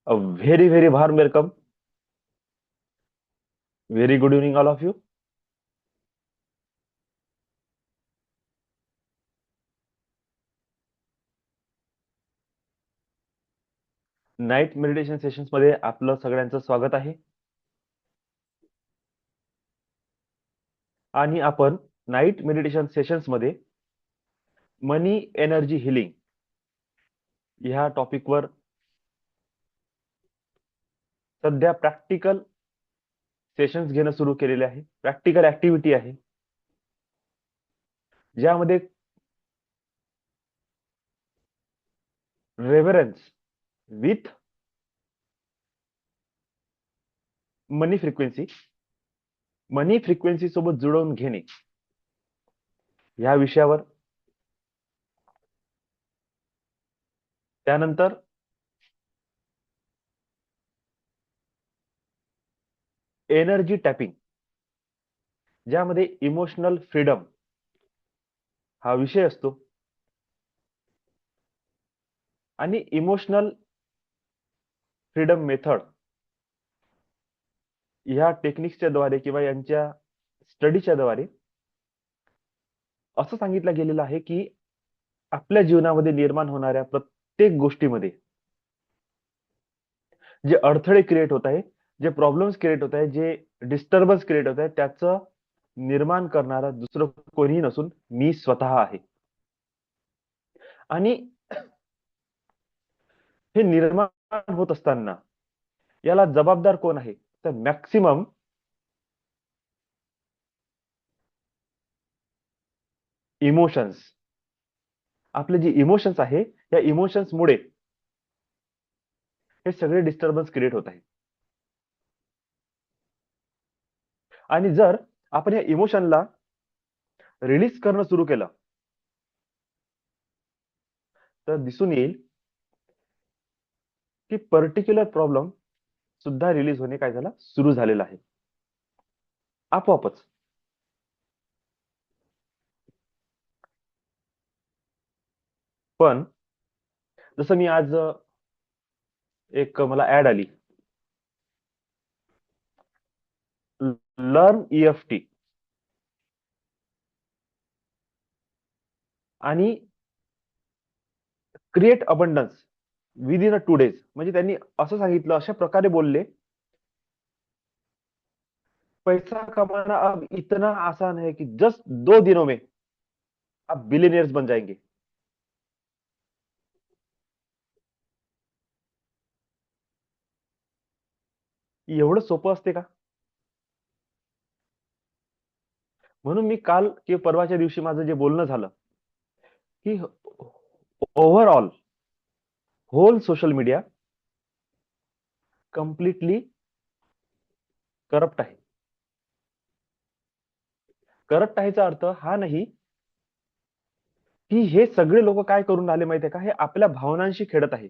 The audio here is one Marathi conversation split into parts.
A very warm welcome. Very good evening, all of you. Night meditation sessions मध्ये आपलं सगळ्यांचं स्वागत आहे. आणि आपण नाईट मेडिटेशन सेशन्स मध्ये मनी एनर्जी हिलिंग ह्या टॉपिकवर सध्या प्रॅक्टिकल सेशन्स घेणं सुरू केलेले आहे. प्रॅक्टिकल ऍक्टिव्हिटी आहे ज्यामध्ये रेव्हरन्स विथ मनी फ्रिक्वेन्सी सोबत जुळवून घेणे ह्या विषयावर, त्यानंतर एनर्जी टॅपिंग ज्यामध्ये इमोशनल फ्रीडम हा विषय असतो. आणि इमोशनल फ्रीडम मेथड ह्या टेक्निक्सच्या द्वारे किंवा यांच्या स्टडीच्या द्वारे असं सांगितलं गेलेलं आहे की आपल्या जीवनामध्ये निर्माण होणाऱ्या प्रत्येक गोष्टीमध्ये जे अडथळे क्रिएट होत आहे, जे प्रॉब्लेम्स क्रिएट होत आहे, जे डिस्टर्बन्स क्रिएट होत आहे, त्याचं निर्माण करणारा दुसरं कोणीही नसून मी स्वतः आहे. आणि हे निर्माण होत असताना याला जबाबदार कोण आहे? तर मॅक्सिमम इमोशन्स, आपले जे इमोशन्स आहे या इमोशन्स मुळे हे सगळे डिस्टर्बन्स क्रिएट होत आहे. आणि जर आपण या इमोशनला रिलीज करणं सुरू केलं तर दिसून येईल की पर्टिक्युलर प्रॉब्लेम सुद्धा रिलीज होणे काय झालं सुरू झालेलं आहे आपोआपच. पण जसं मी आज एक मला ऍड आली, लर्न EFT आणि create abundance with in 2 days. म्हणजे त्यांनी असं सांगितलं, अशा प्रकारे बोलले, पैसा कमाना अब इतना आसान है कि जस्ट 2 दिनों में आप बिलियनियर्स बन जाएंगे. एवढं सोपं असते का? म्हणून मी काल किंवा परवाच्या दिवशी माझं जे बोलणं झालं की overall whole social media completely corrupt आहे. करप्ट आहेचा अर्थ हा नाही की हे सगळे लोक काय करून राहिले माहितीये का, हे आपल्या भावनांशी खेळत आहे,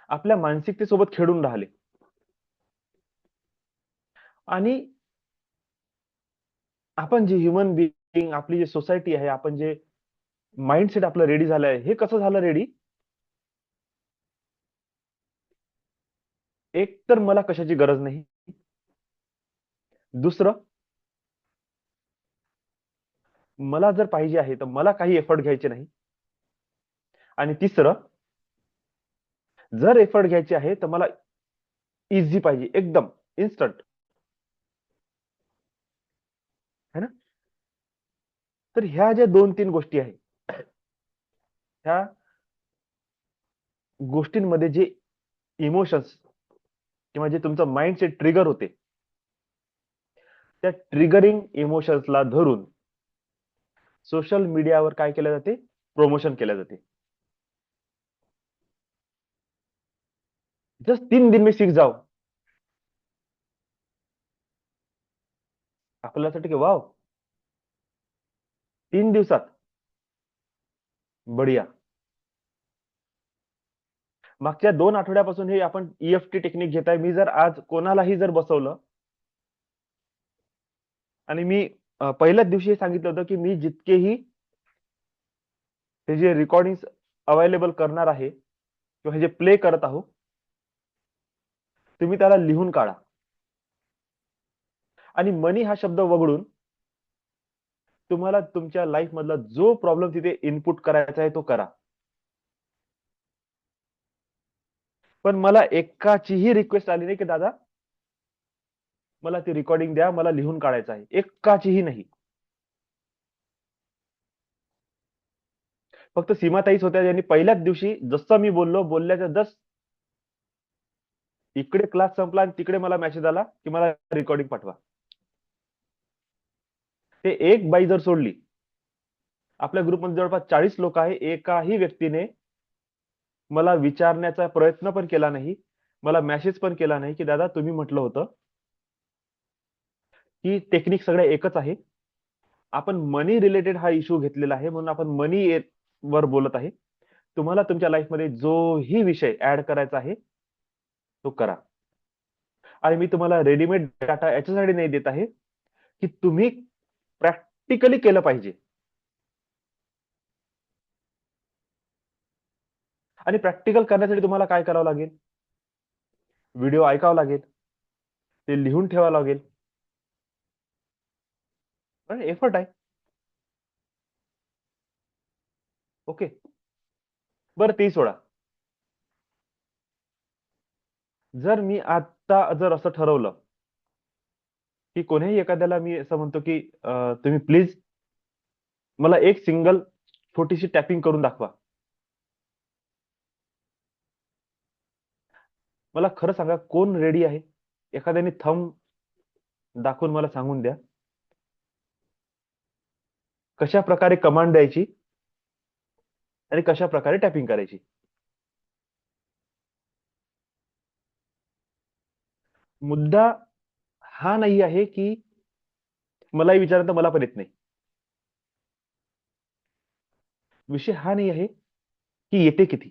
आपल्या मानसिकतेसोबत खेळून राहिले. आणि आपण जे ह्युमन बिईंग, आपली जी सोसायटी आहे, आपण जे माइंडसेट आपलं रेडी झालं आहे, हे कसं झालं रेडी? एक तर मला कशाची गरज नाही, दुसरं मला जर पाहिजे आहे तर मला काही एफर्ट घ्यायचे नाही, आणि तिसरं जर एफर्ट घ्यायचे आहे तर मला इझी पाहिजे, एकदम इन्स्टंट, है ना. तर ह्या ज्या 2-3 गोष्टी आहेत, ह्या गोष्टींमध्ये जे इमोशन्स किंवा जे तुमचं माइंडसेट ट्रिगर होते, त्या ट्रिगरिंग इमोशन्सला धरून सोशल मीडियावर काय केलं जाते? प्रमोशन केलं जाते. जस्ट 3 दिन में सीख जाओ. आपल्याला वाटतं की वाव, 3 दिवसात बढिया. मागच्या 2 आठवड्यापासून हे आपण EFT टेक्निक घेताय. मी जर आज कोणालाही जर बसवलं, आणि मी पहिल्याच दिवशी हे सांगितलं होतं की मी जितकेही हे जे रेकॉर्डिंग अवेलेबल करणार आहे किंवा हे जे प्ले करत आहोत, तुम्ही त्याला लिहून काढा आणि मनी हा शब्द वगळून तुम्हाला तुमच्या लाईफ मधला जो प्रॉब्लेम तिथे इनपुट करायचा आहे तो करा. पण मला एकाचीही रिक्वेस्ट आली नाही की दादा मला ती रेकॉर्डिंग द्या, मला लिहून काढायचं आहे. एकाचीही नाही. फक्त सीमाताईच होत्या ज्यांनी पहिल्याच दिवशी जसं मी बोलल्याच्या जस्ट इकडे क्लास संपला आणि तिकडे मला मेसेज आला की मला रेकॉर्डिंग पाठवा. ते एक बाई जर सोडली, आपल्या ग्रुपमध्ये जवळपास 40 लोक आहे, एकाही व्यक्तीने मला विचारण्याचा प्रयत्न पण केला नाही, मला मेसेज पण केला नाही की दादा तुम्ही म्हटलं होतं की टेक्निक सगळे एकच आहे, आपण मनी रिलेटेड हा इश्यू घेतलेला आहे म्हणून आपण मनी वर बोलत आहे, तुम्हाला तुमच्या लाईफमध्ये जोही विषय ऍड करायचा आहे तो करा. आणि मी तुम्हाला रेडीमेड डाटा याच्यासाठी नाही देत आहे की तुम्ही प्रॅक्टिकली केलं पाहिजे. आणि प्रॅक्टिकल करण्यासाठी तुम्हाला काय करावं लागेल? व्हिडिओ ऐकावा लागेल, ते लिहून ठेवावं लागेल. एफर्ट आहे. ओके, बरं तेही सोडा. जर मी आता जर असं ठरवलं की कोणीही एखाद्याला मी असं म्हणतो की तुम्ही प्लीज मला एक सिंगल छोटीशी टॅपिंग करून दाखवा, मला खरं सांगा कोण रेडी आहे? एखाद्याने थंब दाखवून मला सांगून द्या कशा प्रकारे कमांड द्यायची आणि कशा प्रकारे टॅपिंग करायची. मुद्दा हा नाही आहे की मलाही विचारता मला पण येत नाही. विषय हा नाही आहे की येते किती.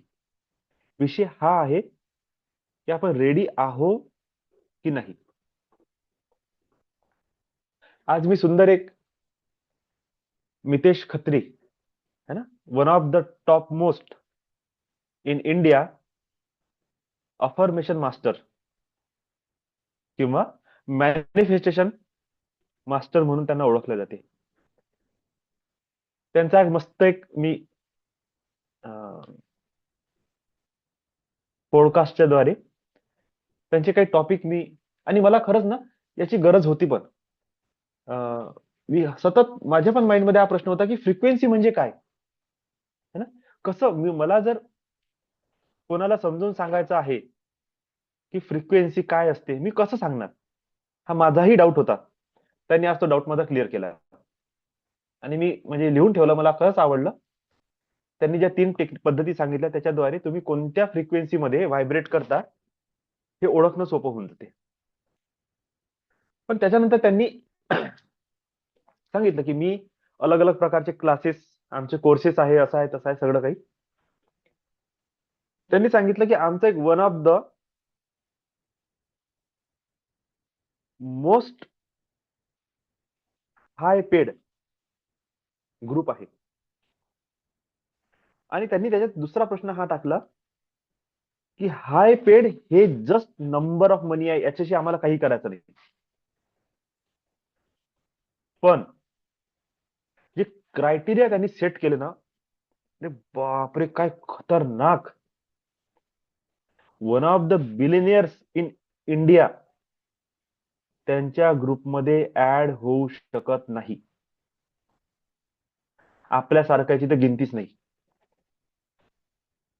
विषय हा आहे की आपण रेडी आहो की नाही. आज मी सुंदर एक मितेश खत्री है ना, one of the top most in India affirmation master किंवा मॅनिफेस्टेशन मास्टर म्हणून त्यांना ओळखले जाते. त्यांचा एक मस्त एक मी पॉडकास्टच्या द्वारे त्यांचे काही टॉपिक मी आणि मला खरंच ना याची गरज होती पण मी सतत माझ्या पण माइंडमध्ये हा प्रश्न होता की फ्रिक्वेन्सी म्हणजे काय है ना. कसं मला जर कोणाला समजून सांगायचं आहे की फ्रिक्वेन्सी काय असते मी कसं सांगणार, हा माझाही डाऊट होता. त्यांनी आज तो डाऊट माझा क्लिअर केला आणि मी म्हणजे लिहून ठेवलं. मला खरंच आवडलं. त्यांनी ज्या 3 पद्धती सांगितल्या त्याच्याद्वारे तुम्ही कोणत्या फ्रिक्वेन्सी मध्ये व्हायब्रेट करता हे ओळखणं सोपं होऊन जाते. पण त्याच्यानंतर त्यांनी सांगितलं की मी अलग अलग प्रकारचे क्लासेस आमचे कोर्सेस आहे, असं आहे तसं आहे सगळं काही. त्यांनी सांगितलं की आमचं एक one of the most high paid group आहे. आणि त्यांनी त्याच्यात दुसरा प्रश्न हा टाकला की हाय पेड हे जस्ट नंबर ऑफ मनी आहे, याच्याशी आम्हाला काही करायचं नाही. पण जे क्रायटेरिया त्यांनी सेट केले ना, अरे बापरे काय खतरनाक. One of the billionaires in India त्यांच्या ग्रुपमध्ये ऍड होऊ शकत नाही. आपल्यासारख्याची तर गिनतीच नाही.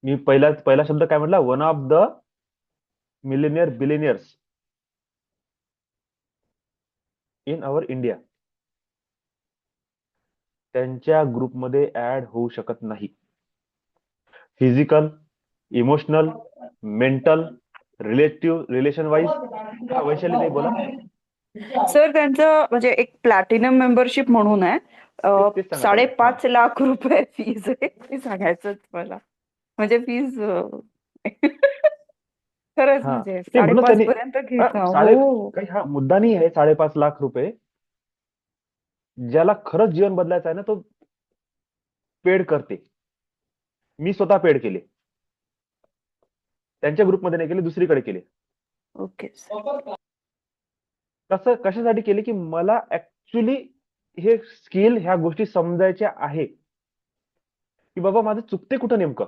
मी पहिला शब्द काय म्हटला? One of the Millionaire billionaires in our India त्यांच्या ग्रुपमध्ये ऍड होऊ शकत नाही. Physical, emotional, mental, relation wise. Vaishali ताई बोला. सर त्यांचं म्हणजे एक प्लॅटिनम मेंबरशिप म्हणून आहे. तेच सांगत आहे. 5.5 लाख रुपये फीज आहे ते सांगायचंच मला. म्हणजे फीज खरंच हा म्हणजे ते म्हणून 5.5 त्यांनी पर्यंत घेता. साडे हो. काही हा मुद्दा नाही आहे. 5.5 लाख रुपये ज्याला खरंच जीवन बदलायचं आहे ना तो पेड करते. मी स्वतः पेड केले. त्यांच्या ग्रुपमध्ये नाही केले, दुसरीकडे केले. ओके कसं कशासाठी केले की मला ऍक्च्युली हे स्किल ह्या गोष्टी समजायच्या आहे की बाबा माझं चुकते कुठं नेमकं.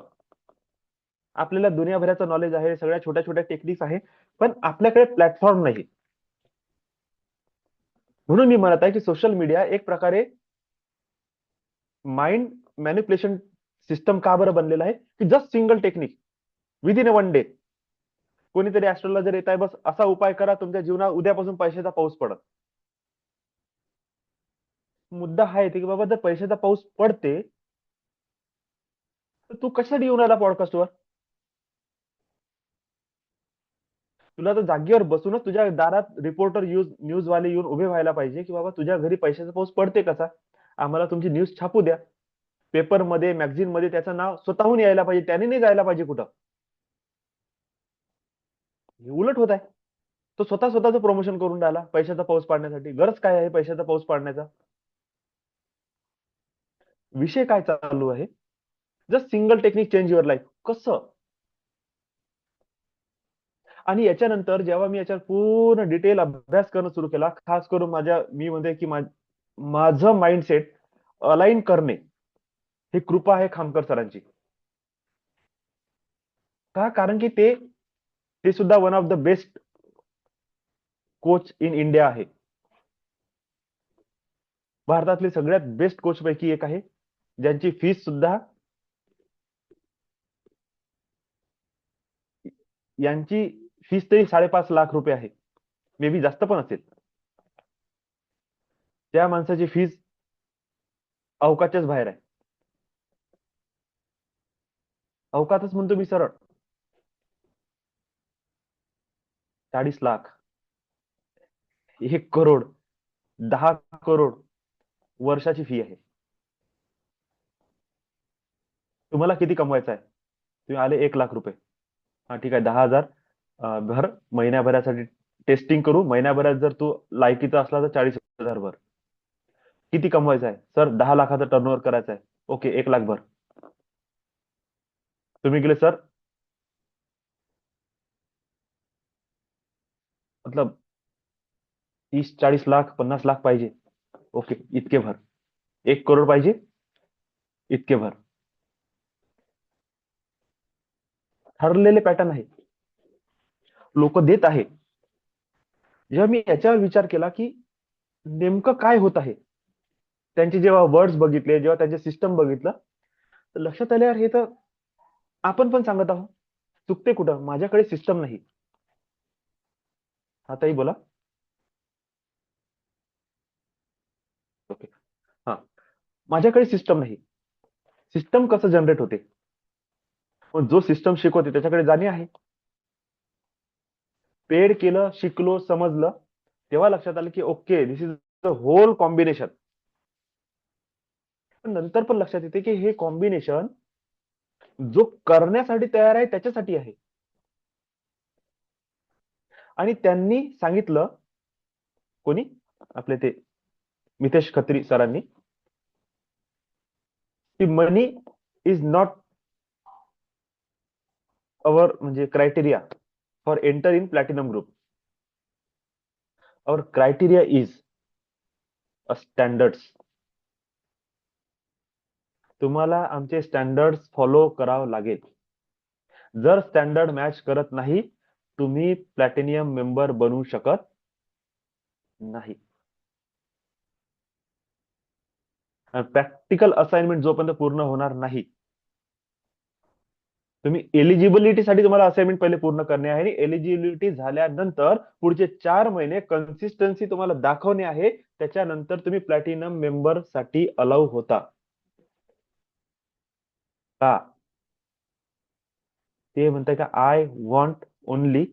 आपल्याला दुनियाभराचं नॉलेज आहे, सगळ्या छोट्या छोट्या टेक्निक्स आहे, पण आपल्याकडे प्लॅटफॉर्म नाही. म्हणून मी म्हणत आहे की सोशल मीडिया एक प्रकारे माइंड मॅनिप्युलेशन सिस्टम का बरं बनलेलं आहे की just single technique with in 1 day कोणीतरी ऍस्ट्रोलॉजर येत आहे, बस असा उपाय करा, तुमच्या जीवनात उद्यापासून पैशाचा पाऊस पडत. मुद्दा हा येते की बाबा जर पैशाचा पाऊस पडते तर तू कशासाठी येऊन राहिला पॉडकास्टवर? तुला तर जागेवर बसूनच तुझ्या दारात रिपोर्टर न्यूज वाले येऊन उभे व्हायला पाहिजे की बाबा तुझ्या घरी पैशाचा पाऊस पडते कसा, आम्हाला तुमची न्यूज छापू द्या. पेपर मध्ये, मॅगझिन मध्ये त्याचं नाव स्वतःहून यायला पाहिजे, त्याने नाही जायला पाहिजे कुठं. हे उलट होत आहे. तो स्वतःचं प्रमोशन करून राहिला पैशाचा पाऊस पाडण्यासाठी. गरज काय आहे पैशाचा पाऊस पाडण्याचा? विषय काय चालू आहे? Just single technique change your life. कसं? आणि याच्यानंतर जेव्हा मी याच्यावर पूर्ण डिटेल अभ्यास करणं सुरू केला, खास करून मी म्हणते की माझं माइंडसेट अलाइन करणे, ही कृपा आहे खामकर सरांची. का? कारण की ते सुद्धा one of the best coach in India आहे. भारतातले सगळ्यात बेस्ट कोच पैकी एक आहे, ज्यांची फीस सुद्धा यांची फीस तरी 5.5 लाख रुपये आहे, मे बी जास्त पण असेल. त्या माणसाची फीस अवकाच्याच बाहेर आहे. अवकातच म्हणतो मी सरळ. 40 लाख, 1 करोड, 10 करोड वर्षाची फी आहे. तुम्हाला किती कमवायचं आहे? तुम्ही आले 1 लाख रुपये. हा ठीक आहे, 10,000 भर महिन्याभरासाठी टेस्टिंग करू. महिन्याभरात जर तू लायकीचा असला तर 40,000 भर. किती कमवायचं आहे सर? 10 लाखाचा टर्नओव्हर करायचा आहे. ओके, 1 लाख भर. तुम्ही गेले सर, मतलब 30-40 लाख, 50 लाख पाहिजे. ओके, इतके भर. 1 करोड पाहिजे, इतके भर. ठरलेले पॅटर्न आहे, लोक देत आहे. जेव्हा मी याच्यावर विचार केला की नेमकं काय होत आहे, त्यांचे जेव्हा वर्ड्स बघितले, जेव्हा त्यांचे सिस्टम बघितलं, तर लक्षात आल्यावर हे तर आपण पण सांगत आहोत. चुकते कुठं? माझ्याकडे सिस्टम नाही. हा ताई बोला. ओके, हा, माझ्याकडे सिस्टम नाही. सिस्टम कसं जनरेट होते? जो सिस्टम शिकवते त्याच्याकडे जाणे आहे. पेड केलं, शिकलो, समजलं, तेव्हा लक्षात आलं की okay, this is the whole combination. पण नंतर पण लक्षात येते की हे कॉम्बिनेशन जो करण्यासाठी तयार आहे त्याच्यासाठी आहे. आणि त्यांनी सांगितलं, कोणी? आपले ते मितेश खत्री सरांनी, की मनी इज नॉट अवर म्हणजे criteria for enter in platinum group. Our criteria is a standards. तुम्हाला आमचे स्टँडर्ड्स फॉलो करावं लागेल. जर स्टँडर्ड मॅच करत नाही, तुम्ही प्लॅटिनियम मेंबर बनू शकत नाही. प्रॅक्टिकल असाइनमेंट जोपर्यंत पूर्ण होणार नाही, तुम्ही एलिजिबिलिटीसाठी तुम्हाला असाइनमेंट पहिले पूर्ण करणे आहे. आणि एलिजिबिलिटी झाल्यानंतर पुढचे 4 महिने कन्सिस्टन्सी तुम्हाला दाखवणे आहे. त्याच्यानंतर तुम्ही प्लॅटिनम मेंबर साठी अलाउ होता. का? ते म्हणताय का आय वॉन्ट ओनली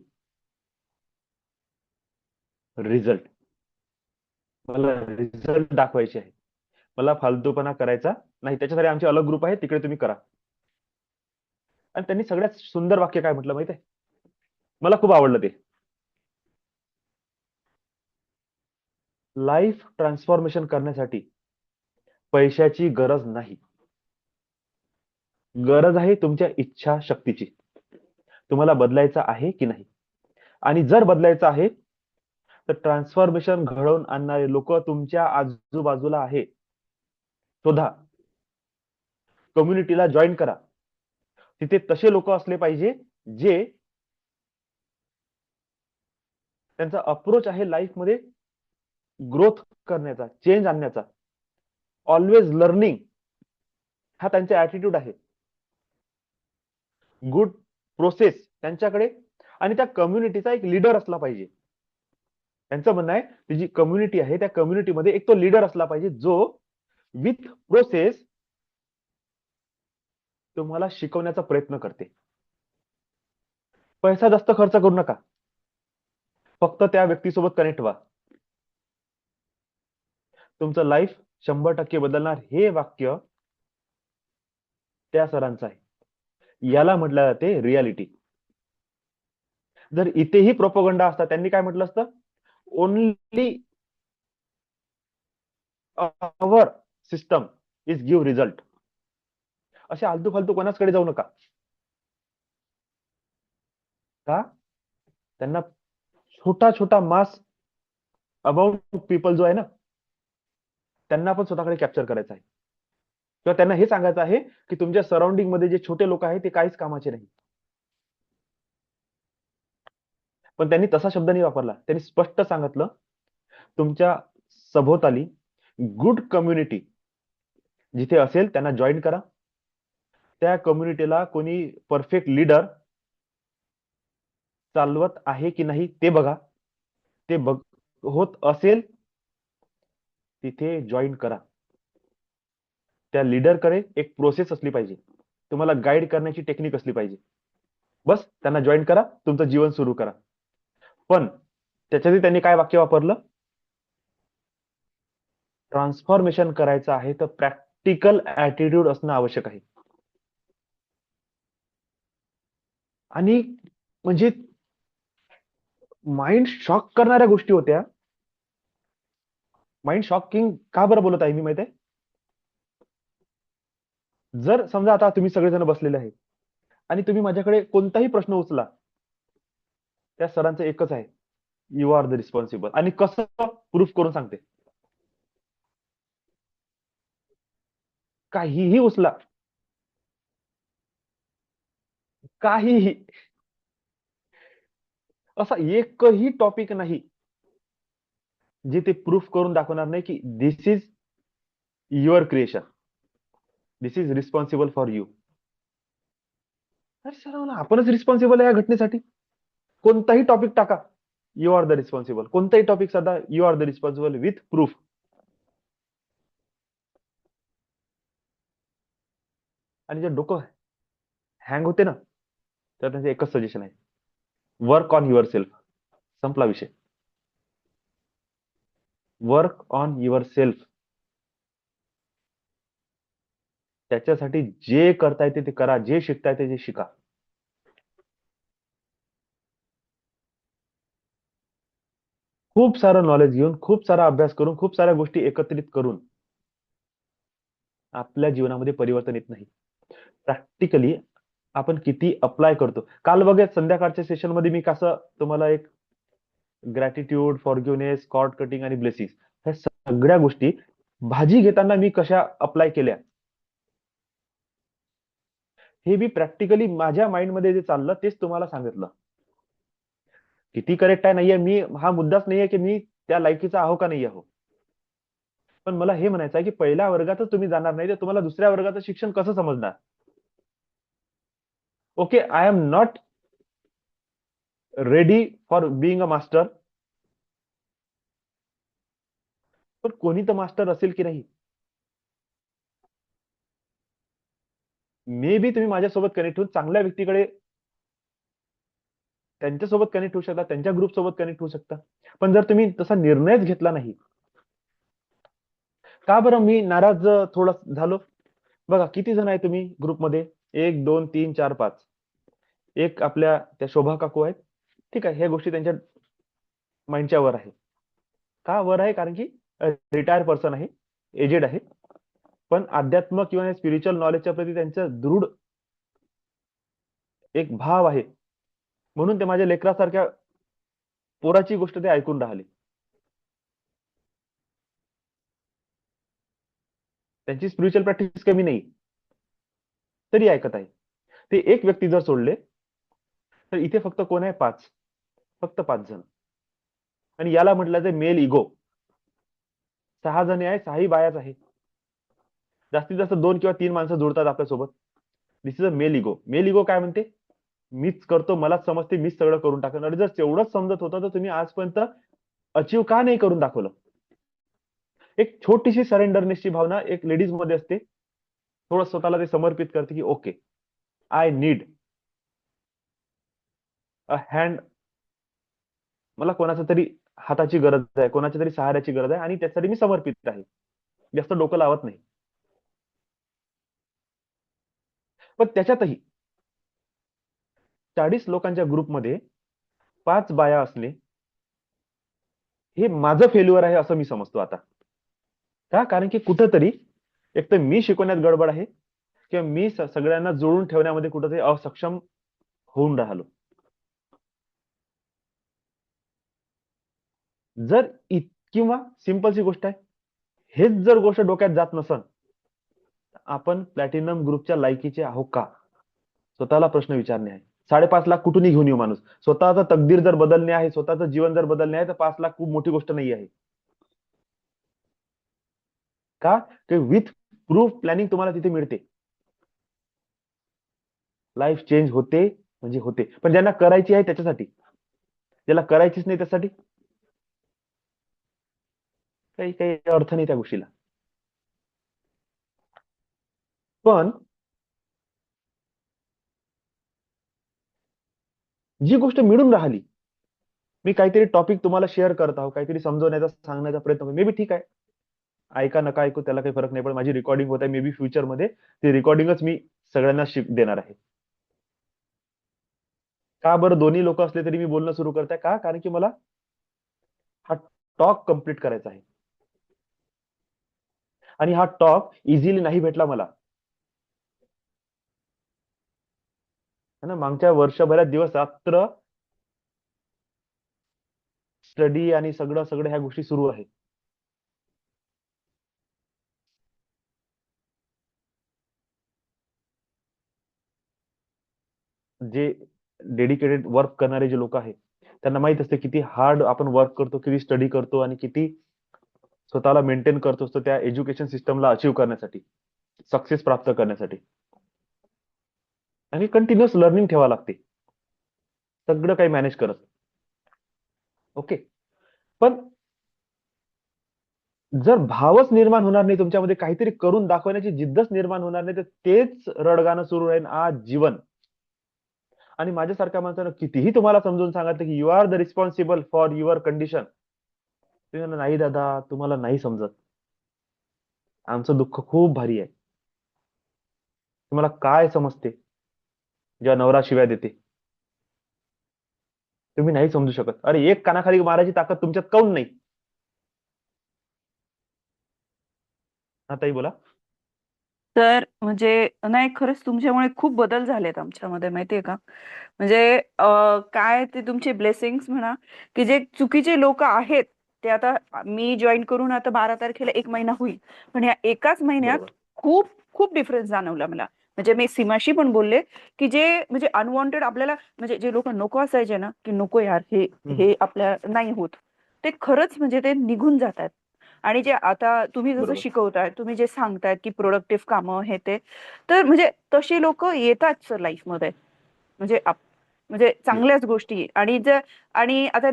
रिझल्ट. मला रिझल्ट दाखवायचे आहे, मला फालतूपणा करायचा नाही. त्याच्यासाठी आमचे अलग ग्रुप आहे, तिकडे तुम्ही करा. आणि त्यांनी सगळ्यात सुंदर वाक्य काय म्हटलं माहिती आहे? मला खूप आवडलं ते. लाईफ ट्रान्सफॉर्मेशन करण्यासाठी पैशाची गरज नाही, गरज आहे तुमच्या इच्छा शक्तीची. तुम्हाला बदलायचं आहे की नाही. आणि जर बदलायचं आहे तर ट्रान्सफॉर्मेशन घडवून आणणारे लोक तुमच्या आजूबाजूला आहे. शोधा, कम्युनिटीला जॉईन करा. तिथे तसे लोक असले पाहिजे जे त्यांचा अप्रोच आहे लाईफ मध्ये ग्रोथ करण्याचा, चेंज आणण्याचा, ऑलवेज लर्निंग, हा त्यांचा ऍटिट्यूड आहे. गुड प्रोसेस त्यांच्याकडे, आणि त्या कम्युनिटीचा एक लीडर असला पाहिजे. त्यांचं म्हणणं आहे ती जी कम्युनिटी आहे त्या कम्युनिटीमध्ये एक तो लीडर असला पाहिजे जो विथ प्रोसेस तुम्हाला शिकवण्याचा प्रयत्न करते. पैसा जास्त खर्च करू नका, फक्त त्या व्यक्तीसोबत कनेक्ट व्हा. तुमचं लाईफ 100% बदलणार, हे वाक्य त्या सरांचं आहे. याला म्हटलं जाते रियालिटी. जर इथेही प्रोपोगंडा असता, त्यांनी काय म्हटलं असतं, only our system is give result. असे आलतू फालतू कोणाचकडे जाऊ नका. का? त्यांना छोटा छोटा मास अबाउट पीपल जो आहे ना, त्यांना पण स्वतःकडे कॅप्चर करायचं आहे. किंवा त्यांना हे सांगायचं आहे की तुमच्या सराउंडिंग मध्ये जे छोटे लोक आहेत ते काहीच कामाचे नाही. पण त्यांनी तसा शब्द नाही वापरला. त्यांनी स्पष्ट सांगितलं, तुमच्या सभोवताली गुड कम्युनिटी जिथे असेल त्यांना जॉईन करा. त्या कम्युनिटीला कोणी परफेक्ट लीडर चालवत आहे की नाही ते बघा. ते होत असेल तिथे जॉईन करा. त्या लीडरकडे एक प्रोसेस असली पाहिजे, तुम्हाला गाईड करण्याची टेक्निक असली पाहिजे. बस त्यांना जॉईन करा, तुमचं जीवन सुरू करा. पण त्याच्यातही त्यांनी काय वाक्य वापरलं, ट्रान्सफॉर्मेशन करायचं आहे तर प्रॅक्टिकल ऍटिट्यूड असणं आवश्यक आहे. आणि म्हणजे माइंड शॉक करणाऱ्या गोष्टी होत्या. माइंड शॉकिंग का बरं बोलत आहे मी माहिती आहे? जर समजा आता तुम्ही सगळेजण बसलेले आहे आणि तुम्ही माझ्याकडे कोणताही प्रश्न उचला, त्या सरांचं एकच आहे, यू आर द रिस्पॉन्सिबल. आणि कसं प्रूफ करून सांगते, काहीही उचला, काहीही, असा एकही टॉपिक नाही जे ते प्रूफ करून दाखवणार नाही की this is your creation, this is responsible for you. अरे सर, आपणच रिस्पॉन्सिबल आहे या घटनेसाठी. कोणताही टॉपिक टाका, यू आर द रिस्पॉन्सिबल. कोणताही टॉपिक साधा, you are the responsible with proof. आणि जे डोकं हँग होते ना, तर त्यांचं एकच सजेशन आहे, वर्क ऑन युअर सेल्फ. संपला विषय. Work on your self. त्याच्यासाठी जे करता येते ते करा, जे शिकता येते ते शिका. खूप सारं नॉलेज घेऊन, खूप सारा अभ्यास करून, खूप साऱ्या गोष्टी एकत्रित करून आपल्या जीवनामध्ये परिवर्तन येत नाही. प्रॅक्टिकली आपण किती अप्लाय करतो. काल बघा संध्याकाळच्या सेशन मध्ये मी कसं तुम्हाला एक ग्रॅटिट्यूड, फॉरगिव्हनेस, कॉर्ड कटिंग आणि ब्लेसिंग, ह्या सगळ्या गोष्टी भाजी घेताना मी कशा अप्लाय केल्या, हे मी प्रॅक्टिकली माझ्या माइंड मध्ये जे चाललं तेच तुम्हाला सांगितलं. किती करेक्ट आहे नाहीये, मी हा मुद्दाच नाहीये की मी त्या लायकीचा आहो का नाही आहो. पण मला हे म्हणायचं आहे की पहिल्या वर्गातच तुम्ही जाणार नाही तर तुम्हाला दुसऱ्या वर्गाचं शिक्षण कसं समजणार. Okay, I am not ready for being a master, पण कोणी तर मास्टर असेल की नाही. मे बी तुम्ही माझ्यासोबत कनेक्ट होऊन चांगल्या व्यक्तीकडे, त्यांच्यासोबत कनेक्ट होऊ शकता, त्यांच्या ग्रुप सोबत कनेक्ट होऊ शकता. पण जर तुम्ही तसा निर्णयच घेतला नाही, का बरं मी नाराज थोडा झालो. बघा किती जण आहे तुम्ही ग्रुपमध्ये, 1 2 3 4 5. एक आपल्या त्या शोभा काकू आहेत. ठीक आहे, ह्या गोष्टी त्यांच्या माइंडच्या वर आहे. का वर आहे? कारण की रिटायर पर्सन आहे, एजेड आहे. पण अध्यात्म किंवा स्पिरिच्युअल नॉलेजच्या प्रती त्यांचं दृढ एक भाव आहे. म्हणून ते माझ्या लेकरासारख्या पोराची गोष्ट ते ऐकून राहिले. त्यांची स्पिरिच्युअल प्रॅक्टिस कमी नाही, तरी ऐकत आहे. ते एक व्यक्ती जर सोडले तर इथे फक्त कोण आहे? 5. फक्त 5 जण. आणि याला म्हटलं जाते मेल इगो. 6 जणी आहे, 6ही बायाच आहे. जास्तीत जास्त 2 किंवा 3 माणसं जुळतात आपल्यासोबत. This is a male ego. Male ego काय म्हणते? मीच करतो, मलाच समजते, मीच सगळं करून टाकणार. आणि जर तेवढंच समजत होतं तर तुम्ही आजपर्यंत अचीव का नाही करून दाखवलं? एक छोटीशी सरेंडरनेसची भावना एक लेडीज मध्ये असते. थोडं स्वतःला ते समर्पित करते की okay, I need a hand. मला कोणाच्या तरी हाताची गरज आहे, कोणाच्या तरी सहाऱ्याची गरज आहे, आणि त्यासाठी मी समर्पित आहे. जास्त डोकं लावत नाही. पण त्याच्यातही 40 लोकांच्या ग्रुपमध्ये 5 बाया असणे हे माझं फेल्युअर आहे असं मी समजतो आता. का? कारण की कुठंतरी एक तर मी शिकवण्यात गडबड आहे, किंवा मी सगळ्यांना जुळून ठेवण्यामध्ये कुठंतरी असक्षम होऊन राहिलो. जर किंवा सिंपलची गोष्ट आहे, हेच जर गोष्ट डोक्यात जात नसन, आपण प्लॅटिनम ग्रुपच्या लायकीचे आहो का? स्वतःला प्रश्न विचारणे आहे. 5.5 लाख कुठूनही घेऊन येऊ माणूस. स्वतःचा तकदीर जर बदलणे आहे, स्वतःचं जीवन जर बदलणे आहे, तर 5 लाख खूप मोठी गोष्ट नाही आहे. का? की विथ प्रूफ प्लॅनिंग तुम्हाला तिथे मिळते. लाईफ चेंज होते म्हणजे होते. पण ज्यांना करायची आहे त्याच्यासाठी, ज्याला करायचीच नाही त्यासाठी काही काही अर्थ नाही त्या गोष्टीला. पण जी गोष्ट मिळून राहिली, मी काहीतरी टॉपिक तुम्हाला शेअर करत आहो, काहीतरी समजवण्याचा सांगण्याचा प्रयत्न करतो. मे बी ठीक आहे, ऐका नका ऐकू त्याला काही फरक नाही. पण माझी रेकॉर्डिंग होत आहे, मे बी फ्युचरमध्ये ती रेकॉर्डिंगच मी सगळ्यांना देणार आहे. का बरं? दोन्ही लोक असले तरी मी बोलणं सुरू करताय का? कारण की मला हा टॉक कम्प्लीट करायचा आहे. आणि हा टॉक इझिली नाही भेटला मला, है ना. मागच्या वर्षभरात दिवस रात्र स्टडी आणि सगळं सगळं ह्या गोष्टी सुरू आहेत. जे डेडिकेटेड वर्क करणारे जे लोक आहेत, त्यांना माहित असते किती हार्ड आपण वर्क करतो, किती स्टडी करतो, आणि किती स्वतःला मेंटेन करतो असतो त्या एज्युकेशन सिस्टमला अचीव्ह करण्यासाठी, सक्सेस प्राप्त करण्यासाठी. आणि कंटिन्युअस लर्निंग ठेवा लागते सगळं काही मॅनेज करत. ओके. पण जर भावच निर्माण होणार नाही तुमच्यामध्ये, काहीतरी करून दाखवण्याची जिद्दच निर्माण होणार नाही, तर तेच रडगाणं सुरू राहील आज जीवन. आणि माझ्यासारख्या माणसानं कितीही तुम्हाला समजून सांगितलं की you are the responsible for your condition, नाही दादा, तुम्हाला नाही समजत. आमचं दुःख खूप भारी आहे. तुम्हाला काय समजते जेव्हा नवरा शिव्या देते? तुम्ही नाही समजू शकत. अरे एक कानाखाली मारायची ताकद तुमच्यात काऊन नाही? हा ताई बोला. तर म्हणजे नाही, खरंच तुमच्यामुळे खूप बदल झालेत आमच्यामध्ये, माहितीये का? म्हणजे काय ते तुमचे ब्लेसिंग्स म्हणा, की जे चुकीचे लोक आहेत ते आता, मी जॉईन करून आता 12 तारखेला 1 महिना होईल, पण या एकाच महिन्यात बरोबर. खूप खूप डिफरन्स जाणवला मला. म्हणजे मी सीमाशी पण बोलले, की जे म्हणजे अनवॉन्टेड आपल्याला, म्हणजे जे लोक नको असायचे ना, की नको यार, हे हम्म. हे आपल्या नाही होत, ते खरंच म्हणजे ते निघून जातात. आणि जे आता तुम्ही जसं बरोबर. शिकवताय, तुम्ही जे सांगतायत की प्रोडक्टिव्ह कामं हे ते, तर म्हणजे तशी लोक येतात सर लाईफमध्ये. म्हणजे म्हणजे येस. चांगल्याच गोष्टी. आणि आणि आता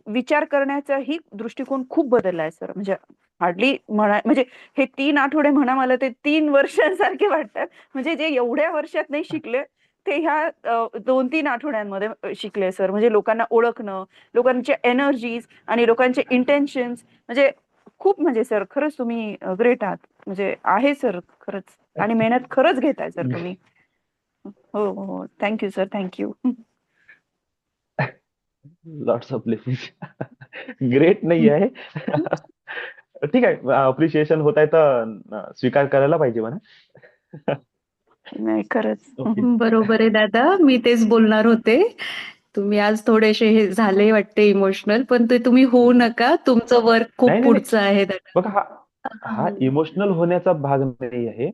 विचार करण्याचाही दृष्टिकोन खूप बदलला आहे सर. म्हणजे हार्डली म्हणा, म्हणजे हे 3 आठवडे म्हणा, मला ते 3 वर्षांसारखे वाटतात. म्हणजे जे एवढ्या वर्षात नाही शिकले, ते ह्या 2-3 आठवड्यांमध्ये शिकले सर. म्हणजे लोकांना ओळखणं, लोकांचे एनर्जीज आणि लोकांचे इंटेन्शन्स, म्हणजे खूप, म्हणजे सर खरंच तुम्ही ग्रेट आहात. म्हणजे आहे सर खरंच. आणि मेहनत खरंच घेताय सर तुम्ही. हो, हो, हो. Thank you sir, thank you. Lots of blessing. Great नाही आहे. ठीक आहे, अप्रिशिएशन होत आहे तर स्वीकार करायला पाहिजे म्हणा. नाही, खरंच. ओके. बरोबर आहे दादा, मी तेच बोलणार होते. तुम्ही आज थोडेसे हे झाले वाटते इमोशनल, पण ते तुम्ही होऊ नका. तुमचं वर्क नाही खूप नाही नाही पुढचं आहे दादा. बघा, हा हा इमोशनल होण्याचा भाग नाही आहे,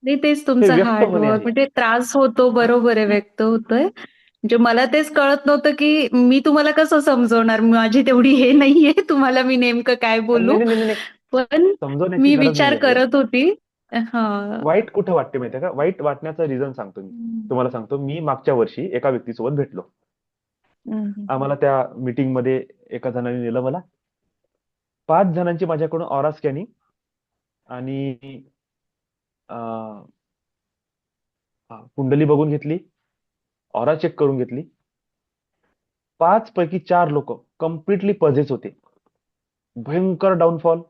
नाही तेच हे तुमचं व्यक्त होणे हार्डवर्क आहे. म्हणजे त्रास होतो, बरोबर आहे, व्यक्त होतोय. म्हणजे मला तेच कळत नव्हतं की मी तुम्हाला कसं समजवणार, माझी तेवढी हे नाहीये तुम्हाला मी नेमकं काय नाही बोलू. नाही नाही नाही, पण समजवण्याची मी गरज विचार नाही आहे. करत होती. हा. वाईट कुठं वाटते माहितीये का? वाईट वाटण्याचं रिझन सांगतो मी. तुम्हाला सांगतो, मी मागच्या वर्षी एका व्यक्तीसोबत भेटलो. हम्म. आम्हाला त्या मीटिंग मध्ये एका जणाने नेलं मला. 5 जणांची माझ्याकडून ऑरा स्कॅनिंग आणि कुंडली बघून घेतली, ऑरा चेक करून घेतली. 5 पैकी 4 लोक कम्प्लिटली पजेस होते. भयंकर डाऊनफॉल,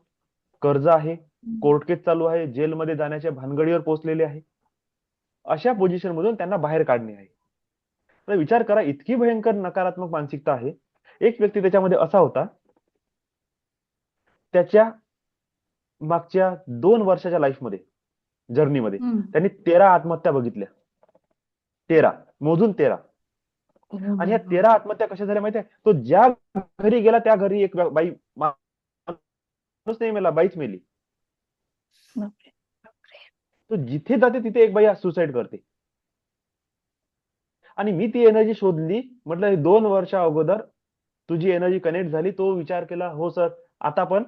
कर्ज आहे, कोर्ट केस चालू आहे, जेलमध्ये जाण्याच्या भानगडीवर पोहोचलेले आहे. अशा पोझिशन मधून त्यांना बाहेर काढणे आहे. तर विचार करा, इतकी भयंकर नकारात्मक मानसिकता आहे. एक व्यक्ती त्याच्यामध्ये असा होता, त्याच्या मागच्या 2 वर्षाच्या लाईफमध्ये, जर्नीमध्ये त्यांनी 13 आत्महत्या बघितल्या. 13, मोजून 13. Oh आणि my ह्या God. 13 आत्महत्या कशा झाल्या माहितीये? तो ज्या घरी गेला त्या घरी एक बाई, माणूस नाही मेला, बाईच मेली. बापरे. तो जिथे जाते तिथे एक बाई सुसाईड करते. आणि मी ती एनर्जी शोधली, म्हटलं 2 वर्ष अगोदर तुझी एनर्जी कनेक्ट झाली. तो विचार केला, हो सर, आता पण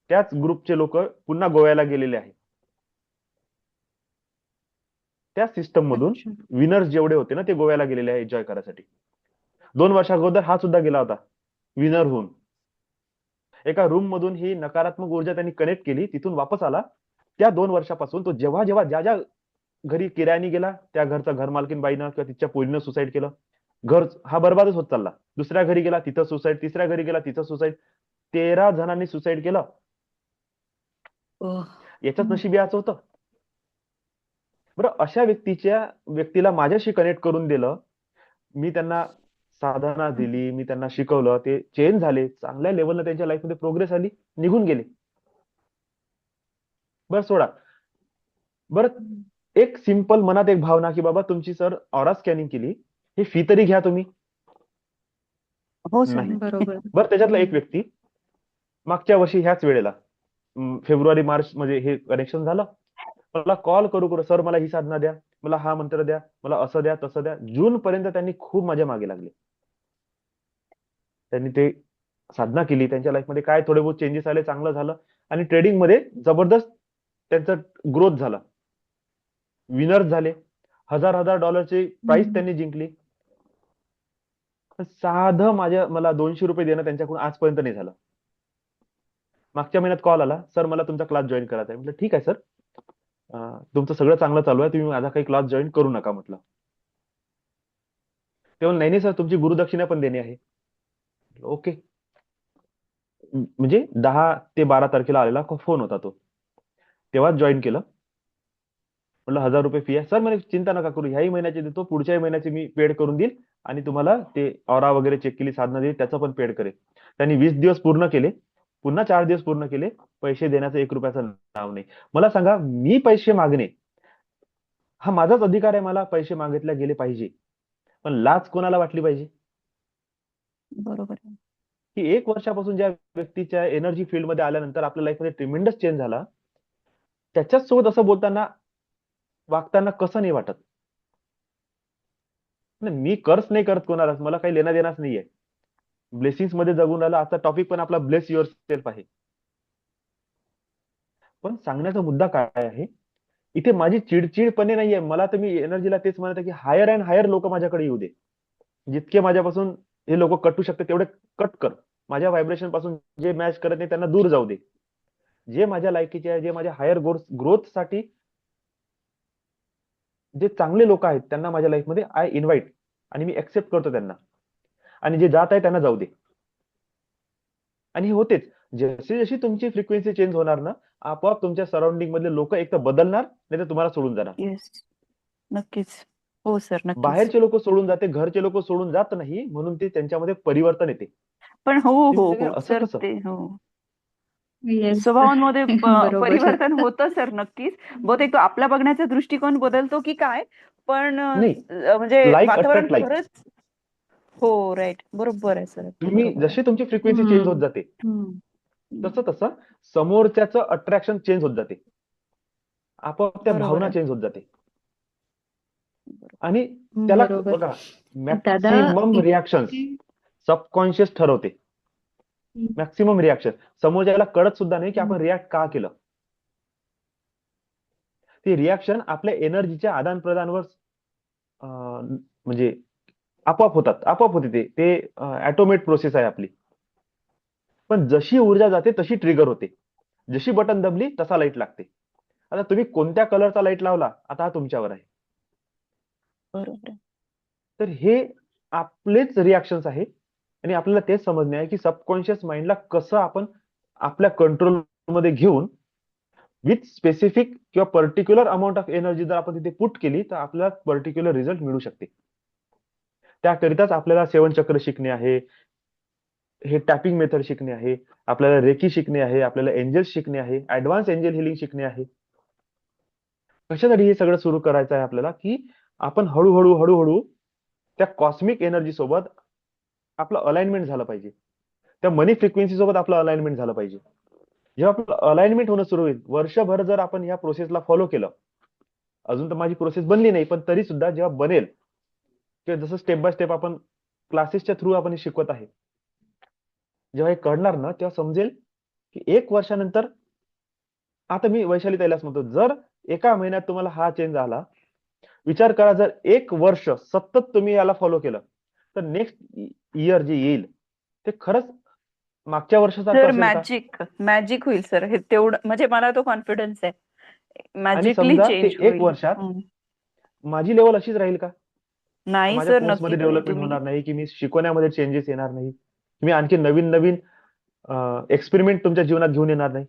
त्याच ग्रुपचे लोक पुन्हा गोव्याला गेलेले आहे. त्या सिस्टम मधून अच्छा. विनर्स जेवढे होते ना, ते गोव्याला गेलेले आहे एन्जॉय करायसाठी. 2 वर्ष अगोदर हा सुद्धा गेला होता विनर होऊन. एका रूम मधून ही नकारात्मक ऊर्जा त्यांनी कनेक्ट केली, तिथून वापस आला. त्या 2 वर्षापासून तो जेव्हा जेव्हा ज्या ज्या घरी किरायाने गेला, त्या घरचा घर मालकीन बाईनं किंवा तिच्या पोरीनं सुसाईड केलं. घर हा बरबादच होत चालला. दुसऱ्या घरी गेला तिथं सुसाईड, तिसऱ्या घरी गेला तिथं सुसाईड. 13 जणांनी सुसाईड केलं. Oh. याच्याच नशीब याचं होतं. बरं, अशा व्यक्तीला माझ्याशी कनेक्ट करून दिलं. मी त्यांना साधना दिली, मी त्यांना शिकवलं, ते चेंज झाले, चांगल्या लेवलला त्यांच्या लाईफमध्ये प्रोग्रेस आली, निघून गेले. बरं सोडा. बरं, एक सिंपल मनात एक भावना की बाबा तुमची सर ऑरा स्कॅनिंग केली, ही फी तरी घ्या तुम्ही. हो सर, नाही. बरोबर. बरं, त्याच्यातला एक व्यक्ती मागच्या वर्षी ह्याच वेळेला फेब्रुवारी मार्च मध्ये हे कनेक्शन झालं. मला कॉल करू करू, सर मला ही साधना द्या, मला हा मंत्र द्या, मला असं द्या तसं द्या. जून पर्यंत त्यांनी खूप माझ्या मागे लागले. त्यांनी ते साधना केली, त्यांच्या लाईफमध्ये काय थोडे बहुत चेंजेस आले, चांगलं झालं. आणि ट्रेडिंग मध्ये जबरदस्त त्यांचं ग्रोथ झाला. विनर्स झाले. हजार हजार डॉलरची प्राइस त्यांनी जिंकली. साधं मला 200 रुपये देणं त्यांच्याकडून आजपर्यंत नाही झालं. मागच्या महिन्यात कॉल आला, सर मला तुमचा क्लास जॉईन करायचा आहे. म्हटलं ठीक आहे सर, तुमचं सगळं चांगलं चालू आहे, तुम्ही माझा काही क्लास जॉईन करू नका म्हटलं. तेव्हा नाही नाही सर, तुमची गुरुदक्षिणा पण देणे आहे. ओके. म्हणजे 10 ते 12 तारखेला आलेला फोन होता तो, तेव्हाच जॉईन केलं. म्हटलं 1000 रुपये फी आहे. सर म्हणे चिंता नका करू, ह्याही महिन्याचे देतो, पुढच्याही महिन्याचे मी पेड करून देईल आणि तुम्हाला ते ऑरा वगैरे चेक केली, साधना दिली, त्याचं पण पेड करेल. त्यांनी 20 दिवस पूर्ण केले, पुन्हा 4 दिवस पूर्ण केले. पैसे देण्याचं 1 रुपयाचं नाव नाही. मला सांगा, मी पैसे मागणे हा माझाच अधिकार आहे, मला पैसे मागितले गेले पाहिजे. पण लाच कोणाला वाटली पाहिजे? बरोबर आहे. की 1 वर्षापासून ज्या व्यक्तीच्या एनर्जी फील्डमध्ये आल्यानंतर आपल्या लाईफमध्ये ट्रिमेंडस चेंज झाला, त्याच्याच सोबत असं बोलताना, वागताना कसं नाही वाटत? नाही, मी कर्स नाही करत कोणालाच, मला काही लेना देणारच नाहीये. ब्लेसिंग्स मध्ये जगून राहिला. आजचा टॉपिक पण आपला ब्लेस युअर सेल्फ आहे. पण सांगण्याचा मुद्दा काय आहे, इथे माझी चिडचिडपणे नाहीये. मला तर मी एनर्जीला तेच म्हणत आहे की हायर अँड हायर लोक माझ्याकडे येऊ दे. जितके माझ्यापासून हे लोक कटू शकते तेवढे कट कर. माझ्या व्हायब्रेशन पासून जे मॅच करत नाही त्यांना दूर जाऊ दे. जे माझ्या लायकीचे आहे, जे माझ्या हायर ग्रोथ साठी जे चांगले लोक आहेत, त्यांना माझ्या लाईफमध्ये आय इन्व्हाइट आणि मी एक्सेप्ट करतो त्यांना. आणि जे जात आहे त्यांना जाऊ दे. आणि हे होतेच. जशी जशी तुमची फ्रिक्वेन्सी चेंज होणार ना, आपोआप तुमच्या सराउंडिंग मधले लोक एक तर बदलणार, नाही तर तुम्हाला सोडून जाणार. येस, नक्कीच. हो सर, नक्कीच. बाहेरचे लोक सोडून जाते, घरचे लोक सोडून जात नाही, म्हणून ते त्यांच्यामध्ये परिवर्तन येते. पण हो हो तुम्ही हो असं सर, कसं? ते हो येस. स्वभावांमध्ये बरोबर आहे. परिवर्तन होतं सर, नक्कीच. बहुतेक तो आपला बघण्याचा दृष्टिकोन बदलतो की काय, पण नाही, म्हणजे लाईक वातावरण अट्रॅक्ट लाईक. खरंच हो, राईट. बरोबर आहे सर. अगदी तुम्ही बरोबर आहे. जशी तुमची फ्रिक्वेन्सी चेंज होत हम्म. जाते हं. तसं तसं समोरच्याचं अट्रॅक्शन चेंज होत जाते, आपोआप त्या बरोबर भावना आहे. चेंज होत जाते. बरोबर. आणि त्याला बरोबर. बघा, दादा मॅक्सिमम रिॲक्शन्स सबकॉन्शियस ठरवते. मॅक्सिमम रिॲक्शन समोरच्याला कळत सुद्धा नाही की आपण रिॲक्ट का केलं. ते रिॲक्शन आपल्या एनर्जीच्या आदान प्रदानवर म्हणजे आपोआप होतात, आपोआप होते. ते ऑटोमेट प्रोसेस आहे आपली. पण जशी ऊर्जा जाते तशी ट्रिगर होते. जशी बटन दबली तसा लाईट लागते. आता तुम्ही कोणत्या कलरचा लाईट लावला आता हा तुमच्यावर आहे. बरोबर आहे. तर हे आपलेच रिॲक्शन्स आहे आणि आपल्याला तेच समजणे आहे की सबकॉन्शियस माइंडला कसं आपण आपल्या कंट्रोल मध्ये घेऊन विथ स्पेसिफिक किंवा पर्टिक्युलर अमाऊंट ऑफ एनर्जी जर आपण तिथे पुट केली तर आपल्याला पर्टिक्युलर रिझल्ट मिळू शकते. त्याकरिताच आपल्याला 7 चक्र शिकणे आहे, हे टॅपिंग मेथड शिकणे आहे, आपल्याला रेकी शिकणे आहे, आपल्याला एंजल्स शिकणे आहे, ऍडव्हान्स एंजल हिलिंग शिकणे आहे. कशासाठी हे सगळं सुरू करायचं आहे आपल्याला, की आपण हळूहळू त्या कॉस्मिक एनर्जी सोबत आपलं अलाइनमेंट झालं पाहिजे. त्या मनी फ्रिक्वेन्सी सोबत आपलं अलाइनमेंट झालं पाहिजे. जेव्हा आपलं अलाइनमेंट होणं सुरू होईल, वर्षभर जर आपण या प्रोसेसला फॉलो केलं, अजून तर माझी प्रोसेस बनली नाही, पण तरी सुद्धा जेव्हा बनेल, किंवा जसं स्टेप बाय स्टेप आपण क्लासेसच्या थ्रू आपण हे शिकवत आहे, जेव्हा हे कळणार ना तेव्हा समजेल की 1 वर्षानंतर, आता मी वैशाली ताईलाच म्हणतो, जर एका महिन्यात तुम्हाला हा चेंज आला, विचार करा जर 1 वर्ष सतत तुम्ही याला फॉलो केलं तर नेक्स्ट इयर जे येईल ते खरंच मागच्या वर्षासारखं सर असेल का? मॅजिक होईल सर. हे तेवढं म्हणजे मला तो कॉन्फिडन्स आहे. आणि मॅजिकली समजा ते चेंज 1 होईल. वर्षात हं. माझी लेवल अशीच राहील का? नाही माझ्या सर, कोर्समध्ये नक्कीच नाही. डेव्हलपमेंट तुम्ही होणार नाही, की मी शिकवण्यामध्ये चेंजेस येणार नाही, मी आणखी नवीन नवीन एक्सपेरिमेंट तुमच्या जीवनात घेऊन येणार नाही.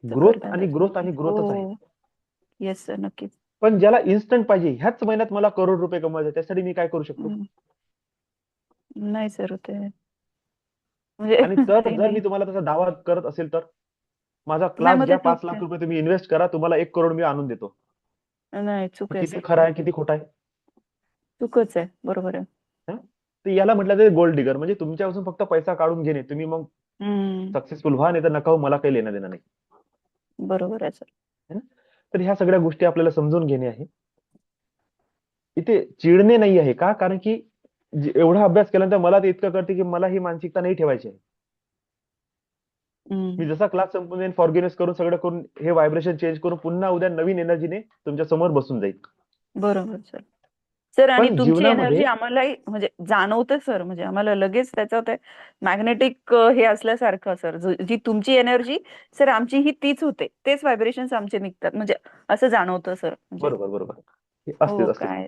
ग्रोथ करतातच. आणि ग्रोथ आणि ग्रोथच आहे. हो. येस सर, नक्कीच. पण ज्याला इन्स्टंट पाहिजे, ह्याच महिन्यात मला करोड रुपये कमवायचे, त्यासाठी मी काय करू शकतो? हं. नाही सर, ते म्हणजे आणि तर ते जर नाही. मी तुम्हाला तसा दावा करत असेल तर माझा नाही, क्लास मग ते घ्या, 5 चूक लाख आहे. रुपये तुम्ही इन्व्हेस्ट करा, तुम्हाला 1 करोड मी आणून देतो. नाही, चूक आहे किती सर खरं ते. आहे, किती खोटं आहे? चूकच आहे. बरोबर आहे. हं? तर याला म्हटलं जाते गोल्ड डिगर, म्हणजे तुमच्यापासून फक्त पैसा काढून घेणे. तुम्ही मग हं. सक्सेसफुल व्हा, नाही तर नका हो, मला काही लेणं देणं नाही. बरोबर आहे सर. है ना? तर ह्या सगळ्या गोष्टी आपल्याला समजून घेणे आहे. इथे चिडणे नाही आहे का? कारण की एवढा अभ्यास केल्यानंतर मला ते इतकं कळते की मला ही मानसिकता नाही ठेवायची आहे. मी हं. जसा क्लास संपून जाईन, फॉरगिव्हनेस करून सगळं करून हे व्हायब्रेशन चेंज करून पुन्हा उद्या नवीन एनर्जीने तुमच्या समोर बसून जाईल. बरोबर सर. सर आणि पण तुमची जीवनामध्ये एनर्जी आम्हालाही म्हणजे जाणवतं सर. म्हणजे आम्हाला लगेच त्याचं ते मॅग्नेटिक हे असल्यासारखं सर. जी तुमची एनर्जी सर, आमची ही तीच होते. तेच व्हायब्रेशन्स आमचे निघतात. म्हणजे असं जाणवतं सर. म्हणजे बरोबर, बरोबर. हे असतेच, हो, असतेच. काय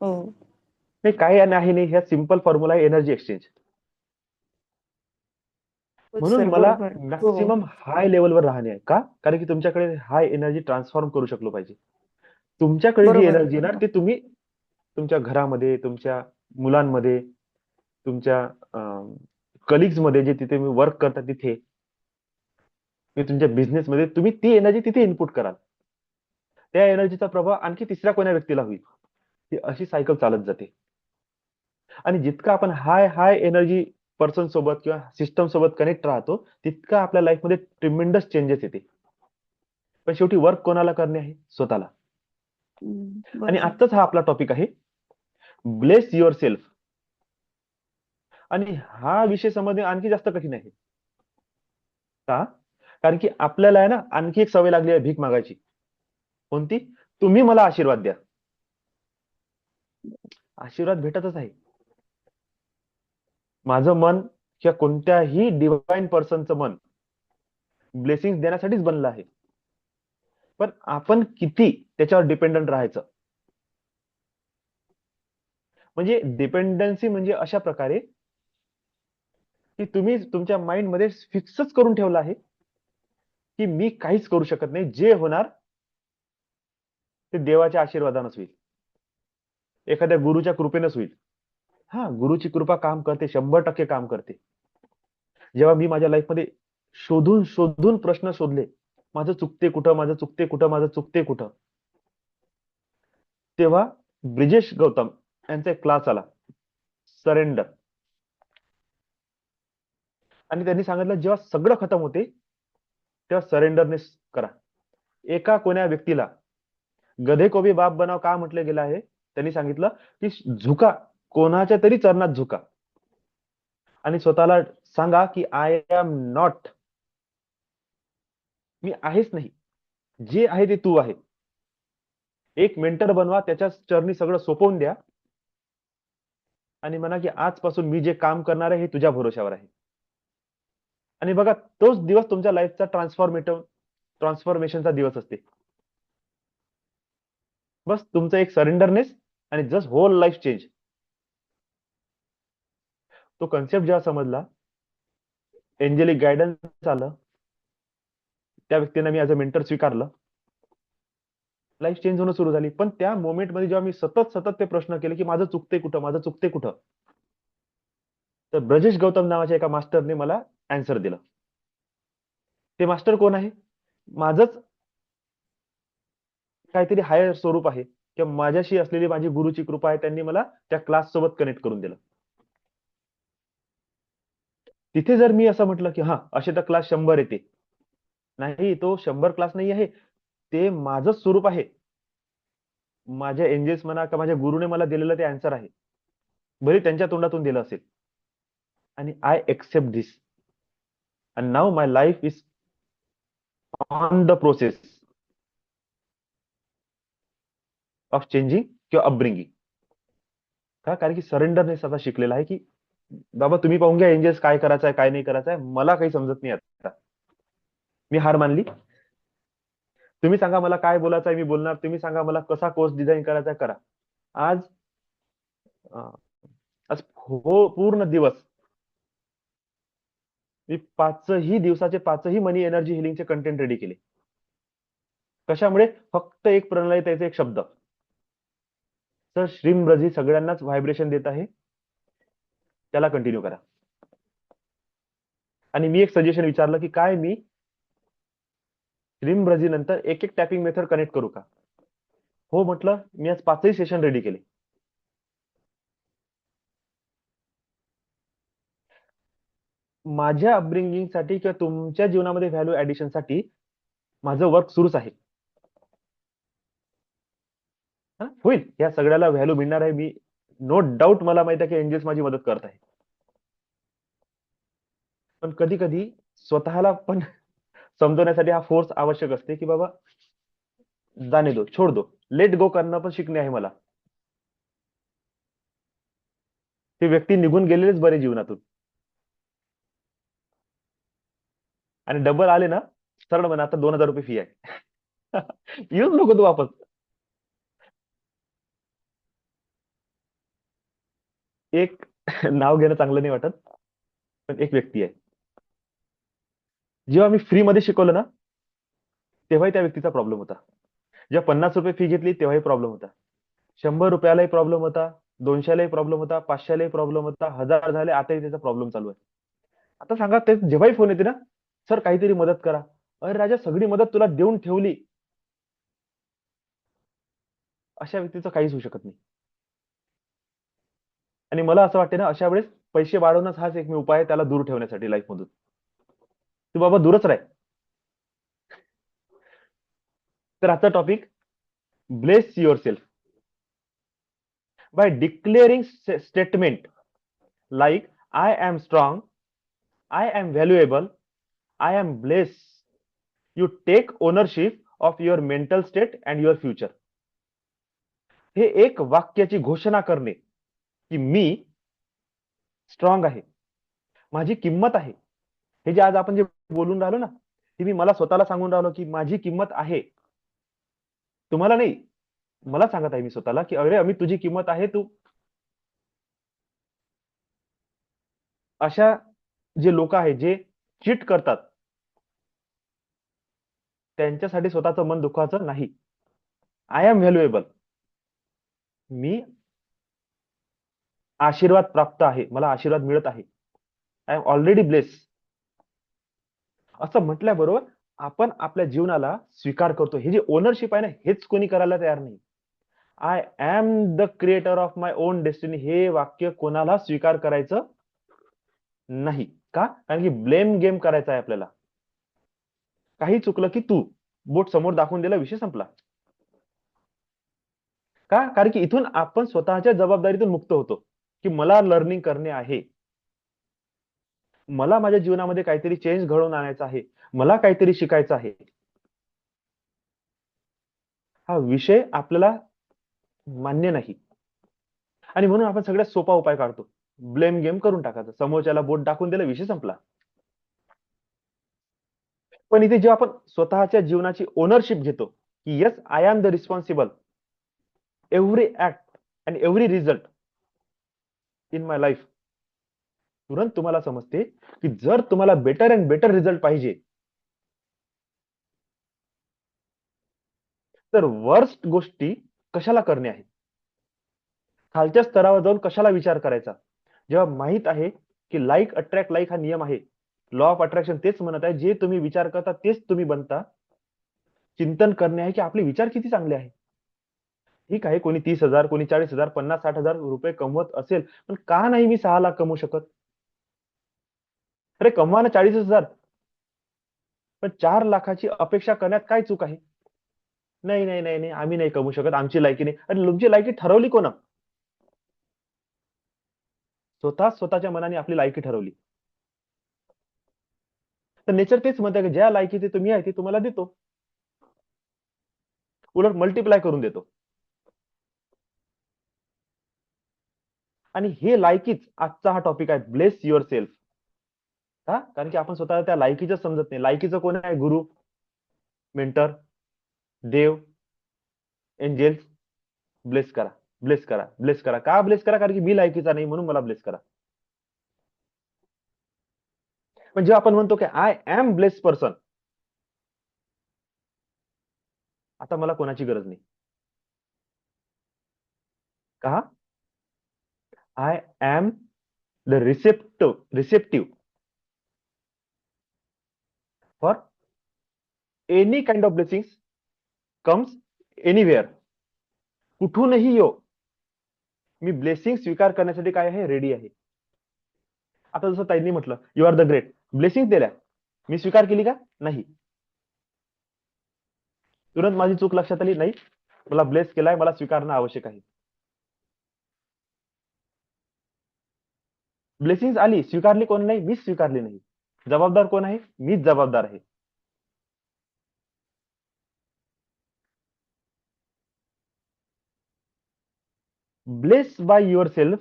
हो. हे काही नाही नाही, ह्या सिंपल फॉर्म्युला आहे एनर्जी एक्सचेंज. होच म्हणून सर, मला बरोबर. हो. मॅक्सिमम हाय लेवलवर राहणे आहे. का? कारण की तुमच्याकडे हाय एनर्जी ट्रान्सफॉर्म करू शकलो पाहिजे. तुमच्याकडे जी बरोबर. एनर्जी येणार ती तुम्ही तुमच्या घरामध्ये, तुमच्या मुलांमध्ये, तुमच्या कलिग्स मध्ये, जे तिथे मी वर्क करता तिथे, तुमच्या बिझनेसमध्ये तुम्ही ती एनर्जी तिथे इनपुट कराल. त्या एनर्जीचा प्रभाव आणखी तिसऱ्या कोण्या व्यक्तीला होईल. ही अशी सायकल चालत जाते. आणि जितकं आपण हाय हाय एनर्जी पर्सन सोबत किंवा सिस्टम सोबत कनेक्ट राहतो, तितकं आपल्या लाईफमध्ये ट्रिमेंडस चेंजेस येते. पण शेवटी वर्क कोणाला करणे आहे? स्वतःला. आणि बरोबर. आजचाच हा आपला टॉपिक आहे, ब्लेस युअर सेल्फ. आणि हा विषय समजणे आणखी जास्त कठीण आहे. का? कारण की आपल्याला आहे ना आणखी एक सवय लागली आहे भीक मागायची. कोणती? तुम्ही मला आशीर्वाद द्या. आशीर्वाद भेटतच आहे. माझं मन किंवा कोणत्याही डिवाइन पर्सनचं मन ब्लेसिंग देण्यासाठीच बनलं आहे. पण आपण किती त्याच्यावर डिपेंडंट राहायचं? म्हणजे डिपेंडन्सी म्हणजे अशा प्रकारे की तुम्ही तुमच्या माइंड मध्ये फिक्सच करून ठेवलं आहे की मी काहीच करू शकत नाही, जे होणार ते देवाच्या आशीर्वादानंच होईल, एखाद्या गुरुच्या कृपेनंच होईल. हा, गुरुची कृपा काम करते, 100% काम करते. जेव्हा मी माझ्या लाईफमध्ये शोधून शोधून प्रश्न शोधले, माझं चुकते कुठं, माझं चुकते कुठं, माझं चुकते कुठं, तेव्हा ब्रिजेश गौतम यांचा एक क्लास आला. सरेंडर. आणि त्यांनी सांगितलं जेव्हा सगळं खतम होते तेव्हा सरेंडरनेस करा. एका कोण्या व्यक्तीला गधे को भी बाप बनाव का म्हटलं गेलं आहे? त्यांनी सांगितलं की झुका, कोणाच्या तरी चरणात झुका आणि स्वतःला सांगा की आय एम नॉट, मी आहेच नाही, जे आहे ते तू आहे. एक मेंटर बनवा, त्याच्या चरणी सगळं सोपवून द्या आणि म्हणा की आजपासून मी जे काम करणार आहे हे तुझ्या भरोश्यावर आहे. आणि बघा, तोच दिवस तुमच्या लाईफचा ट्रान्सफॉर्मेशनचा दिवस असते. बस तुमचं एक सरेंडरनेस आणि जस्ट होल लाईफ चेंज. तो कन्सेप्ट जेव्हा समजला, एंजेलिक गायडन्स आलं, त्या व्यक्तींना मी ऍज अ मेंटर स्वीकारलं, लाईफ चेंज होणं सुरू झाली. पण त्या मोमेंटमध्ये जेव्हा मी सतत सतत ते प्रश्न केले की माझं चुकते कुठं, माझं चुकते कुठं, तर ब्रजेश गौतम नावाच्या एका मास्टरने मला अँसर दिलं. ते मास्टर कोण आहे? माझंच काहीतरी हायर स्वरूप आहे किंवा माझ्याशी असलेली माझी गुरुची कृपा आहे. त्यांनी मला त्या क्लास सोबत कनेक्ट करून दिलं. तिथे जर मी असं म्हटलं की हा असे तर क्लास 100 येते, नाही, तो 100 क्लास नाही आहे, ते माझं स्वरूप आहे. माझ्या एंजेल्स म्हणा का माझ्या गुरुने मला दिलेलं ते आन्सर आहे, भले त्यांच्या तोंडातून दिलं असेल. आणि I accept this and now my life is on the process of changing किंवा अपब्रिंगिंग. का? कारण की सरेंडरनेस आता शिकलेला आहे की बाबा तुम्ही पाहून घ्या एंजेल्स काय करायचं आहे काय नाही करायचं आहे, मला काही समजत नाही आता. मी हार मानली. तुम्ही सांगा मला काय बोलायचं आहे, मी बोलणार. तुम्ही सांगा मला कसा कोर्स डिझाईन करायचा आहे, करा. आज आज पूर्ण दिवस मी 5ही दिवसाचे 5ही मनी एनर्जी हिलिंगचे कंटेंट रेडी केले. कशामुळे? फक्त एक प्रणाली, त्याचे एक शब्द. तर श्रीम रजी सगळ्यांनाच व्हायब्रेशन देत आहे, त्याला कंटिन्यू करा. आणि मी एक सजेशन विचारलं की काय मी श्रीम रजी नंतर एक एक टॅपिंग मेथड कनेक्ट करू का? हो म्हटलं. मी आज 5ही सेशन रेडी केले. माझ्या अपब्रिंगिंग साठी किंवा तुमच्या जीवनामध्ये व्हॅल्यू ऍडिशन साठी माझं वर्क सुरूच आहे. होईल, या सगळ्याला व्हॅल्यू मिळणार आहे. मी नो डाऊट, मला माहित आहे की एंजेल्स माझी मदत करत आहे. पण कधी कधी स्वतःला पण समजवण्यासाठी हा फोर्स आवश्यक असते की बाबा जाने दो, छोड दो, लेट गो करणं पण शिकणे आहे मला. ते व्यक्ती निघून गेलेलेच बरे जीवनातून. आणि डबल आले ना, सरळ म्हणा आता 2000 रुपये फी आहे. येऊच नको तू वापस. एक नाव घेणं चांगलं नाही वाटत, पण एक व्यक्ती आहे, जेव्हा मी फ्री मध्ये शिकवलं ना तेव्हाही त्या व्यक्तीचा प्रॉब्लेम होता. जेव्हा 50 रुपये फी घेतली तेव्हाही प्रॉब्लेम होता. 100 रुपयालाही प्रॉब्लेम होता, 200लाही प्रॉब्लेम होता, 500लाही प्रॉब्लेम होता, 1000 झाले, आताही त्याचा प्रॉब्लेम चालू आहे. आता सांगा, ते जेव्हाही फोन येते ना, सर काहीतरी मदत करा. अरे राजा, सगळी मदत तुला देऊन ठेवली, अशा व्यक्तीचं काहीच होऊ शकत नाही. आणि मला असं वाटते ना, अशा वेळेस पैसे वाढवणंच हाच एकमेव उपाय आहे त्याला दूर ठेवण्यासाठी लाईफ मधून. तू बाबा दूरच राह. तर आजचा topic, bless yourself by declaring statement like I am strong, I am valuable, I am bless. You take ownership of your mental state and your future. हे एक वाक्याची घोषणा करणे की मी स्ट्रॉंग आहे, माझी किंमत आहे. हे जे आज आपण जे बोलून राहिलो ना, ते मी मला स्वतःला सांगून राहिलो की माझी किंमत आहे. तुम्हाला नाही, मला सांगत आहे मी स्वतःला की अरे अमित, तुझी किंमत आहे. तू अशा जे लोक आहेत जे चीट करतात त्यांच्यासाठी स्वतःचं मन दुखवायचं नाही. आय एम व्हॅल्युएबल, मी आशीर्वाद प्राप्त आहे, मला आशीर्वाद मिळत आहे. I am already bless. असं म्हटल्याबरोबर आपण आपल्या जीवनाला स्वीकार करतो. हे जे ओनरशिप आहे ना, हेच कोणी करायला तयार नाही. I am the creator of my on destiny हे वाक्य कोणाला स्वीकार करायचं नाही. का? कारण की ब्लेम गेम करायचा आहे आपल्याला. काही चुकलं की तू बोट समोर दाखवून दिला, विषय संपला. का? कारण की इथून आपण स्वतःच्या जबाबदारीतून मुक्त होतो की मला लर्निंग करणे आहे, मला माझ्या जीवनामध्ये काहीतरी चेंज घडवून आणायचा आहे, मला काहीतरी शिकायचं आहे. हा विषय आपल्याला मान्य नाही आणि म्हणून आपण सगळ्यात सोपा उपाय काढतो, ब्लेम गेम करून टाकायचं, समोरच्याला बोट दाखवून दिलं, विषय संपला. पण इथे जेव्हा आपण स्वतःच्या जीवनाची ओनरशिप घेतो की yes I am the responsible every act and every result in my life, तुरंत तुम्हाला समजते की जर तुम्हाला बेटर अँड बेटर रिझल्ट पाहिजे तर वर्स्ट गोष्टी कशाला करणे आहे, खालच्या स्तरावर जाऊन कशाला विचार करायचा, जेव्हा माहित आहे की लाईक अट्रॅक्ट लाईक हा नियम आहे, लॉ ऑफ अट्रॅक्शन तेच म्हणत आहे, जे तुम्ही विचार करता तेच तुम्ही बनता. चिंतन करणे आहे की आपले विचार किती चांगले आहे. ठीक आहे, कोणी 30,000, कोणी 40,000, 50-60,000 रुपये कमवत असेल, पण का नाही मी 6 लाख कमवू शकत? अरे कमवा ना 40,000, पण 4 लाखाची अपेक्षा करण्यात काय चूक आहे? नाही नाही नाही नाही, आम्ही नाही कमवू शकत, आमची लायकी नाही. अरे तुमची लायकी ठरवली कोण? स्वतःच्या मनाने आपली लायकी ठरवली. तर नेचर तेच म्हणते की ज्या लायकीचे तुम्ही आहे ते तुम्हाला देतो, उलट मल्टिप्लाय करून देतो. आणि हे लायकीच आजचा हा टॉपिक आहे, ब्लेस युअर सेल्फ. का? कारण की आपण स्वतःला त्या लायकीचं समजत नाही. लायकीचं कोण आहे? गुरु, मेंटर, देव, एंजेल्स. ब्लेस करा, ब्लेस करा, ब्लेस करा. का ब्लेस करा? कारण की मी लायकीचा नाही म्हणून मला ब्लेस करा. पण जेव्हा आपण म्हणतो की आय एम ब्लेस पर्सन, आता मला कोणाची गरज नाही. का? I am the receptive for any kind of blessings comes anywhere. कुठूनही यो, मी ब्लेसिंग स्वीकार करण्यासाठी काय आहे? रेडी आहे. आता जसं ताईंनी म्हटलं you are the great, blessing दिल्या, मी स्वीकार केली का? नाही. तुरंत माझी चूक लक्षात आली, नाही मला ब्लेस केलाय, मला स्वीकारणं आवश्यक आहे. ब्लेसिंग आली, स्वीकारली कोण नाही? मीच स्वीकारली नाही. जबाबदार कोण आहे? मीच जबाबदार आहे. Bless by yourself,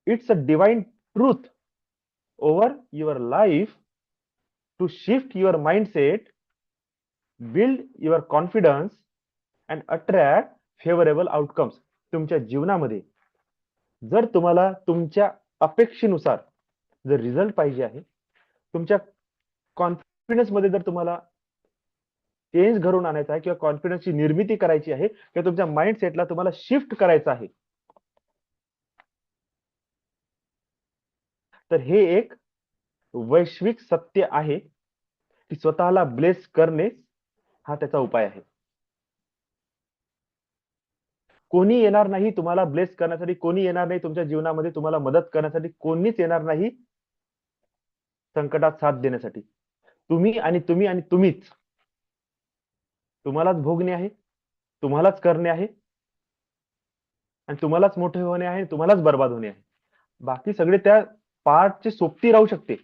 it's a divine truth over your life to shift your mindset, build your confidence and attract favourable outcomes. तुमच्या जीवनामध्ये जर तुम्हाला तुमच्या अपेक्षेनुसार जर रिझल्ट पाहिजे आहे, तुमच्या कॉन्फिडन्स मध्ये जर तुम्हाला चेंज घडवून आणायचा आहे किंवा कॉन्फिडन्सची निर्मिती करायची आहे किंवा तुमच्या माइंडसेटला तुम्हाला शिफ्ट करायचं आहे, तर हे एक वैश्विक सत्य आहे की स्वतःला ब्लेस करणे हा त्याचा उपाय आहे. कोणी येणार नाही तुम्हाला ब्लेस करण्यासाठी, कोणी येणार नाही तुमच्या जीवनामध्ये तुम्हाला मदत करण्यासाठी, कोणीच येणार नाही संकटात साथ देण्यासाठी. तुम्ही आणि तुम्ही आणि तुम्हीच. तुम्हालाच भोगणे आहे, तुम्हालाच करणे आहे आणि तुम्हालाच मोठे होणे आहे, तुम्हालाच बर्बाद होणे आहे. बाकी सगळे त्या पार्टचे सोबती राहू शकते,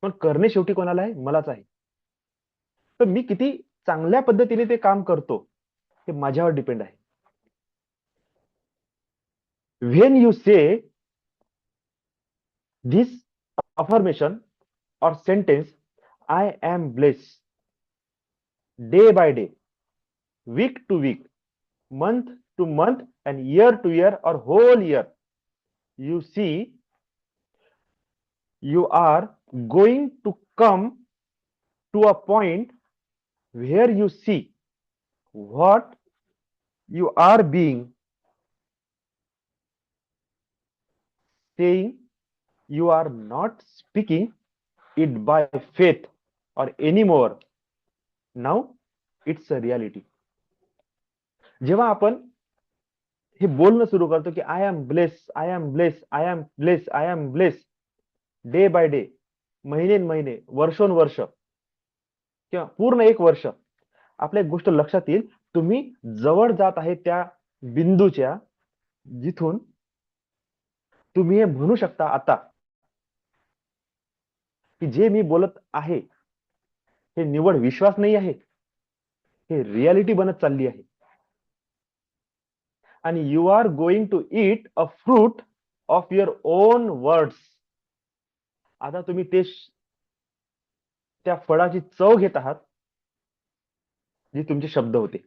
पण करणे शेवटी कोणाला आहे? मलाच आहे. तर मी किती चांगल्या पद्धतीने ते काम करतो हे माझ्यावर डिपेंड आहे. When you say this affirmation or sentence, I am blessed, day by day, week to week, month to month, and year to year or whole year, you see you are going to come to a point where you see what you are being saying, you are not speaking it by faith or anymore. Now it's a reality. जेव्हा आपण हे बोलणं सुरू करतो की I am bless, I am bless, I am bless, I am bless, day by day, महिने वर्षोनवर्ष किंवा पूर्ण एक वर्ष, आपल्या एक गोष्ट लक्षात येईल, तुम्ही जवळ जात आहे त्या बिंदूच्या, जिथून तुम्ही हे म्हणू शकता आता की जे मी बोलत आहे हे निवड विश्वास नाही आहे, हे रियालिटी बनत चालली आहे. आणि you are going to eat a fruit of your own words. आता तुम्ही त्या फळाची चव घेत आहात जी तुमचे शब्द होते.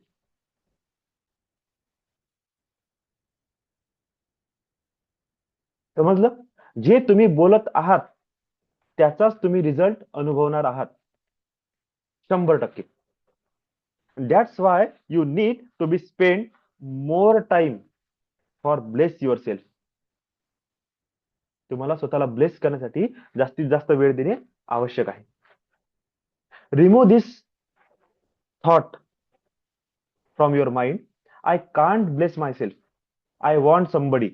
समजलं? जे तुम्ही बोलत आहात त्याचाच तुम्ही रिझल्ट अनुभवणार आहात 100%. That's why you need to be spend more time for bless yourself. तुम्हाला स्वतःला ब्लेस करण्यासाठी जास्तीत जास्त वेळ देणे आवश्यक आहे. Remove this thought from your mind. I can't bless myself, I want somebody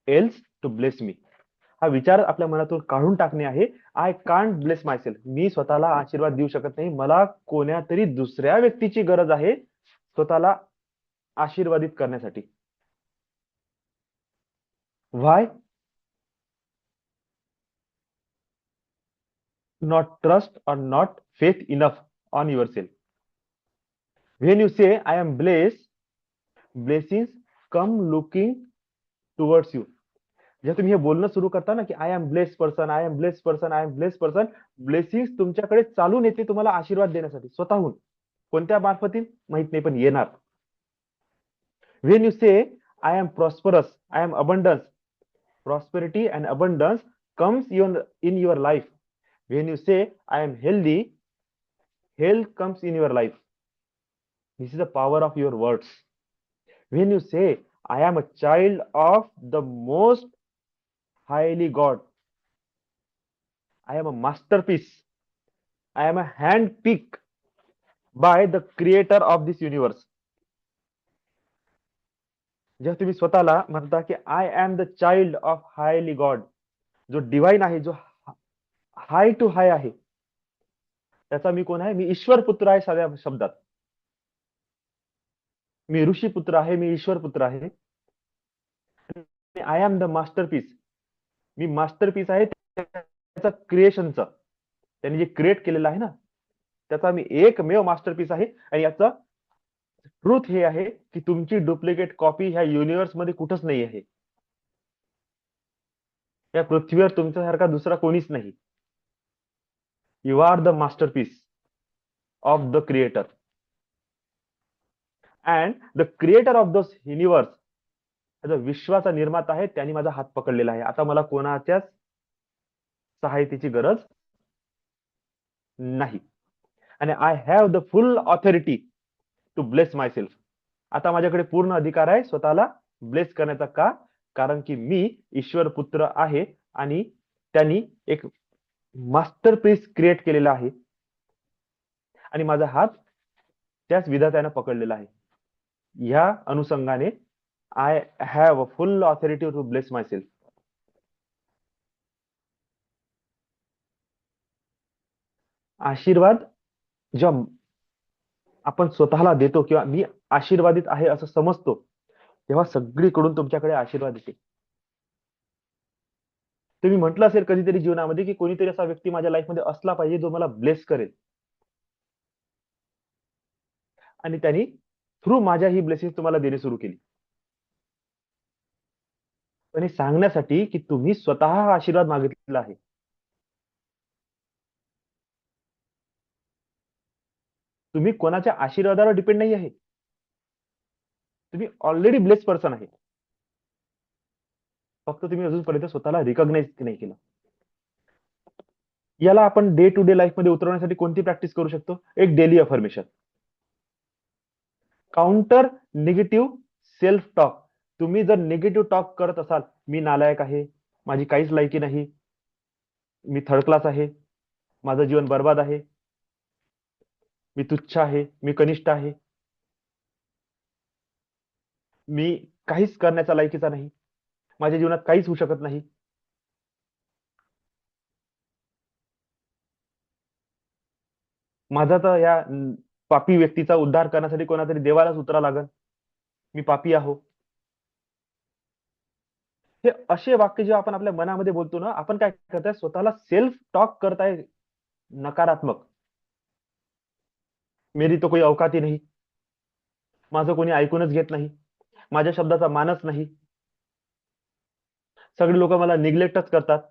else to bless me. हा विचार आपल्या मनातून काढून टाकणे आहे. I can't bless myself. मी स्वतःला आशीर्वाद देऊ शकत नाही, मला कोण्यातरी दुसऱ्या व्यक्तीची गरज आहे स्वतःला आशीर्वादित करण्यासाठी. व्हाय? नॉट ट्रस्ट और not faith enough on your self. When you say I am blessed, blessings come looking towards you. जेव्हा तुम्ही हे बोलणं सुरू करता ना की I am blessed person, I am blessed person, I am blessed person, blessings तुमच्याकडे चालून येते तुम्हाला आशीर्वाद देण्यासाठी स्वतःहून. कोणत्या मार्फतीन माहित नाही, पण येणार. When you say I am prosperous, I am abundance, prosperity and abundance comes in your life. When you say I am healthy, health comes in your life. This is the power of your words. When you say I am a child of the most highly God, I am a masterpiece, I am a hand picked by the creator of this universe. जेव्हा तुम्ही स्वतःला म्हणता की I am the child of highly God, जो डिवाइन आहे, जो हाय टू हाय आहे, त्याचा मी कोण आहे? मी ईश्वर पुत्र आहे. साध्या शब्दात मी ऋषी पुत्र आहे, मी ईश्वर पुत्र आहे. I am the masterpiece, me masterpiece आहे त्याचा क्रिएशनचा, त्यांनी जे क्रिएट केलेलं आहे ना त्याचा मी एकमेव मास्टरपीस आहे. आणि याचा ट्रूथ हे आहे की तुमची डुप्लिकेट कॉपी ह्या युनिव्हर्स मध्ये कुठंच नाही आहे. या पृथ्वीवर तुमच्यासारखा दुसरा कोणीच नाही. You are the masterpiece of the creator, and the creator of the universe, विश्वाचा निर्माता आहे, त्यांनी माझा हात पकडलेला आहे. आता मला कोणाच्याच सहायतेची गरज नाही. आणि I have the full authority to bless myself. आता माझ्याकडे पूर्ण अधिकार आहे स्वतःला ब्लेस करण्याचा. का? कारण की मी ईश्वर पुत्र आहे आणि त्यांनी एक मास्टरपीस क्रिएट केलेला आहे आणि माझा हात त्याच विधात्याने पकडलेला आहे. या अनुषंगाने I have a full authority to bless myself. आशीर्वाद जेव्हा आपण स्वतःला देतो किंवा मी आशीर्वादित आहे असं समजतो, तेव्हा सगळीकडून तुमच्याकडे आशीर्वाद येते. तुम्ही म्हटलं असेल कधीतरी जीवनामध्ये की कोणीतरी असा व्यक्ती माझ्या लाईफमध्ये असला पाहिजे जो मला ब्लेस करेल, आणि त्यांनी थ्रू माझ्या ही ब्लेसिंग तुम्हाला देणे सुरू केली. पण हे सांगण्यासाठी की तुम्ही स्वतः हा आशीर्वाद मागितलेला आहे. तुम्ही कोणाच्या आशीर्वादावर डिपेंड नाही आहे. तुम्ही ऑलरेडी ब्लेस पर्सन आहे. फक्त तुम्ही अजूनपर्यंत स्वतःला रिकॉग्नाइज नाही केलं. याला आपण डे टू डे लाईफ मध्ये उतरवण्यासाठी कोणती प्रॅक्टिस करू शकतो? एक daily affirmation. Counter negative self talk. तुम्ही जर निगेटिव्ह टॉक करत असाल, मी नालायक आहे, माझी काहीच लायकी नाही, मी थर्ड क्लास आहे, माझं जीवन बर्बाद आहे, मी तुच्छ आहे, मी कनिष्ठ आहे, मी काहीच करण्याचा लायकीचा नाही, माझ्या जीवनात काहीच होऊ शकत नाही. माझा तर या पापी व्यक्तीचा उद्धार करण्यासाठी कोणातरी देवालाच उतरा लागल. मी पापी आहो. हे असे वाक्य जेव्हा आपण आपल्या मनामध्ये बोलतो ना, आपण काय करताय, स्वतःला सेल्फ टॉक करताय नकारात्मक. मेरी तो कोई औकात ही नाही, माझं कोणी ऐकूनच घेत नाही, माझ्या शब्दाचा मानच नाही, सगळे लोक मला निग्लेक्टच करतात,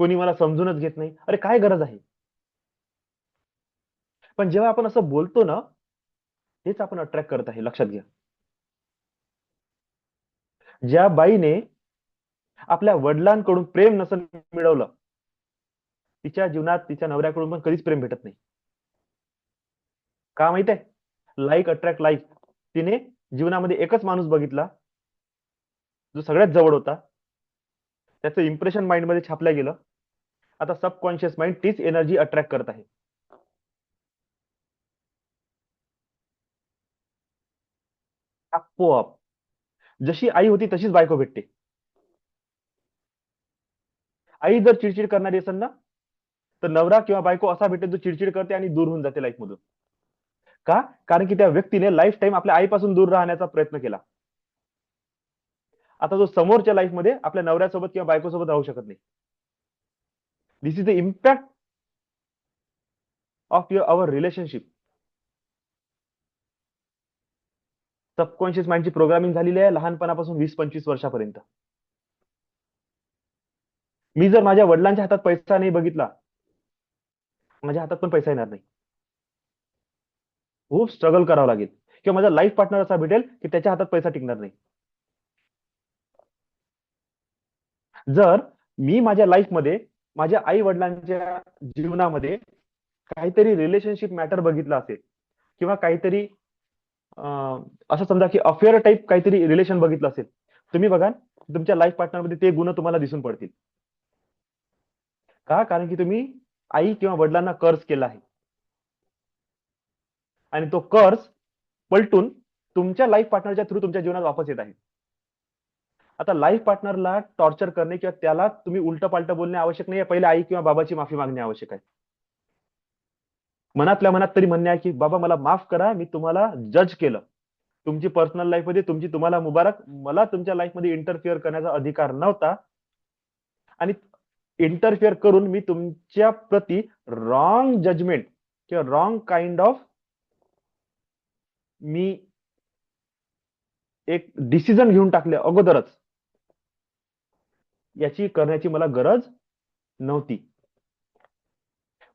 कोणी मला समजूनच घेत नाही. अरे काय गरज आहे? पण जेव्हा आपण असं बोलतो ना, हेच आपण अट्रॅक्ट करत आहे. लक्षात घ्या. ज्या बाईने आपल्या वडिलांकडून प्रेम नसेल मिळवलं, तिच्या जीवनात तिच्या नवऱ्याकडून पण कधीच प्रेम भेटत नाही. का माहित आहे? Like attract like. तिने जीवनामध्ये एकच माणूस बघितला जो सगळ्यात जवळ होता, त्याचं इम्प्रेशन माइंड मध्ये छापलं गेलं. आता सबकॉन्शियस माइंड तीच एनर्जी अट्रॅक्ट करत आहे. आपोआप जशी आई होती तशीच बायको भेटते. आई जर चिडचिड करणारी असेल ना, तर नवरा किंवा बायको असा भेटेल जो चिडचिड करते आणि दूर होऊन जाते लाईफ मधून. का? कारण की त्या व्यक्तीने लाईफ टाईम आपल्या आईपासून दूर राहण्याचा प्रयत्न केला. आता जो समोरच्या लाईफ मध्ये आपल्या नवऱ्यासोबत किंवा बायकोसोबत राहू शकत नाही. This is the impact of our relationship. Subconscious माइंडची प्रोग्रामिंग झालेली आहे लहानपणापासून 20-25 वर्षापर्यंत. मी जर माझ्या वडिलांच्या हातात पैसा नाही बघितला, माझ्या हातात पण पैसा येणार नाही. खूप स्ट्रगल करावं लागेल. किंवा माझा लाईफ पार्टनर असा भेटेल की त्याच्या हातात पैसा टिकणार नाही. जर मी माझ्या लाईफमध्ये माझ्या आई वडिलांच्या जीवनामध्ये काहीतरी रिलेशनशिप मॅटर बघितला असेल, किंवा काहीतरी असं समजा की अफेअर टाईप काहीतरी रिलेशन बघितलं असेल, तुम्ही बघा तुमच्या लाईफ पार्टनरमध्ये ते गुण तुम्हाला दिसून पडतील. का? कारण की तुम्ही आई किंवा वडिलांना कर्ज केला आहे, आणि तो कर्ज पलटून तुमच्या लाईफ पार्टनरच्या थ्रू तुमच्या जीवनात वापस येत आहे. आता लाईफ पार्टनरला टॉर्चर करणे किंवा त्याला तुम्ही उलट पालट बोलणे आवश्यक नाही. पहिले आई किंवा बाबाची माफी मागणे आवश्यक आहे. मनातल्या मनात तरी म्हणणे आहे की बाबा मला माफ करा, मी तुम्हाला जज केलं, तुमची पर्सनल लाईफ मध्ये तुम्हाला मुबारक, मला तुमच्या लाईफ मध्ये इंटरफिअर करण्याचा अधिकार नव्हता, आणि इंटरफिअर करून मी तुमच्या प्रती रॉंग जजमेंट किंवा रॉंग काइंड ऑफ मी एक डिसिजन घेऊन टाकले अगोदरच, याची करण्याची मला गरज नव्हती.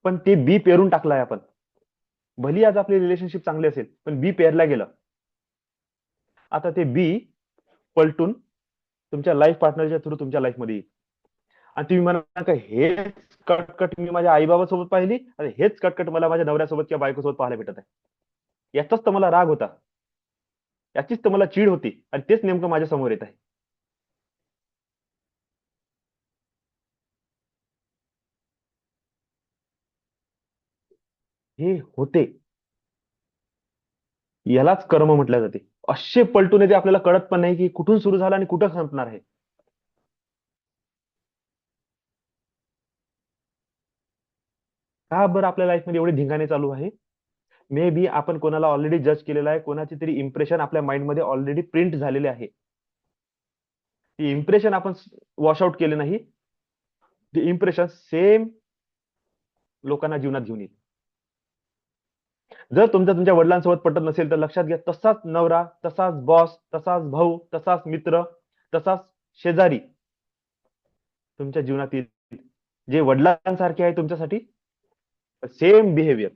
पण ते बी पेरून टाकलाय आपण. भली आज आपली रिलेशनशिप चांगली असेल, पण बी पेरला गेलं. आता ते बी पलटून तुमच्या लाईफ पार्टनरच्या थ्रू तुमच्या लाईफ मध्ये येईल. आणि तुम्ही म्हणा का हेच कटकट मी माझ्या आई बाबासोबत पाहिली, आणि हेच कटकट मला माझ्या नवऱ्यासोबत किंवा बायकोसोबत पाहायला भेटत आहे. याचाच तर मला राग होता, याचीच तर मला चीड होती, आणि तेच नेमकं माझ्या समोर येत आहे. हे होते, यालाच कर्म म्हटल्या जाते. असे पलटून येते, आपल्याला कळत पण नाही की कुठून सुरू झाला आणि कुठं संपणार आहे. का बरं आपल्या लाईफमध्ये एवढे धिंगाणे चालू आहे? मे बी आपण कोणाला ऑलरेडी जज केलेला आहे, कोणाची तरी इम्प्रेशन आपल्या माइंडमध्ये ऑलरेडी प्रिंट झालेले आहे. ती इम्प्रेशन आपण वॉश आउट केले नाही, ती इम्प्रेशन सेम लोकांना जीवनात घेऊन येईल. जर तुमच्या वडिलांसोबत पटत नसेल तर लक्षात घ्या, तसाच नवरा, तसाच बॉस, तसाच भाऊ, तसाच मित्र, तसाच शेजारी तुमच्या जीवनात येईल, जे वडिलांसारखे आहे तुमच्यासाठी. Same behaviour.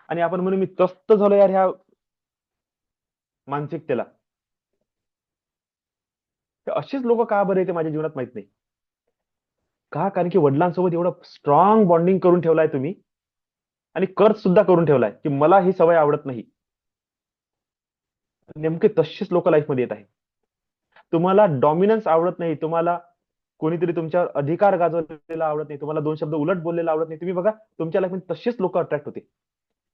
आणि आपण म्हणून मी त्रस्त झालो यार ह्या मानसिकतेला. अशीच लोक का बरं येते माझ्या जीवनात माहित नाही. का? कारण की वडिलांसोबत एवढं स्ट्रॉंग बॉन्डिंग करून ठेवलाय तुम्ही, आणि कर्ज सुद्धा करून ठेवलाय की मला ही सवय आवडत नाही. नेमके तशीच लोक लाईफ मध्ये येत आहे. तुम्हाला डॉमिनन्स आवडत नाही, तुम्हाला कोणीतरी तुमच्यावर अधिकार गाजवलेला आवडत नाही, तुम्हाला दोन शब्द उलट बोललेला आवडत नाही. तुम्ही बघा तुमच्या लाईफ मध्ये तसेच लोक अट्रॅक्ट होते.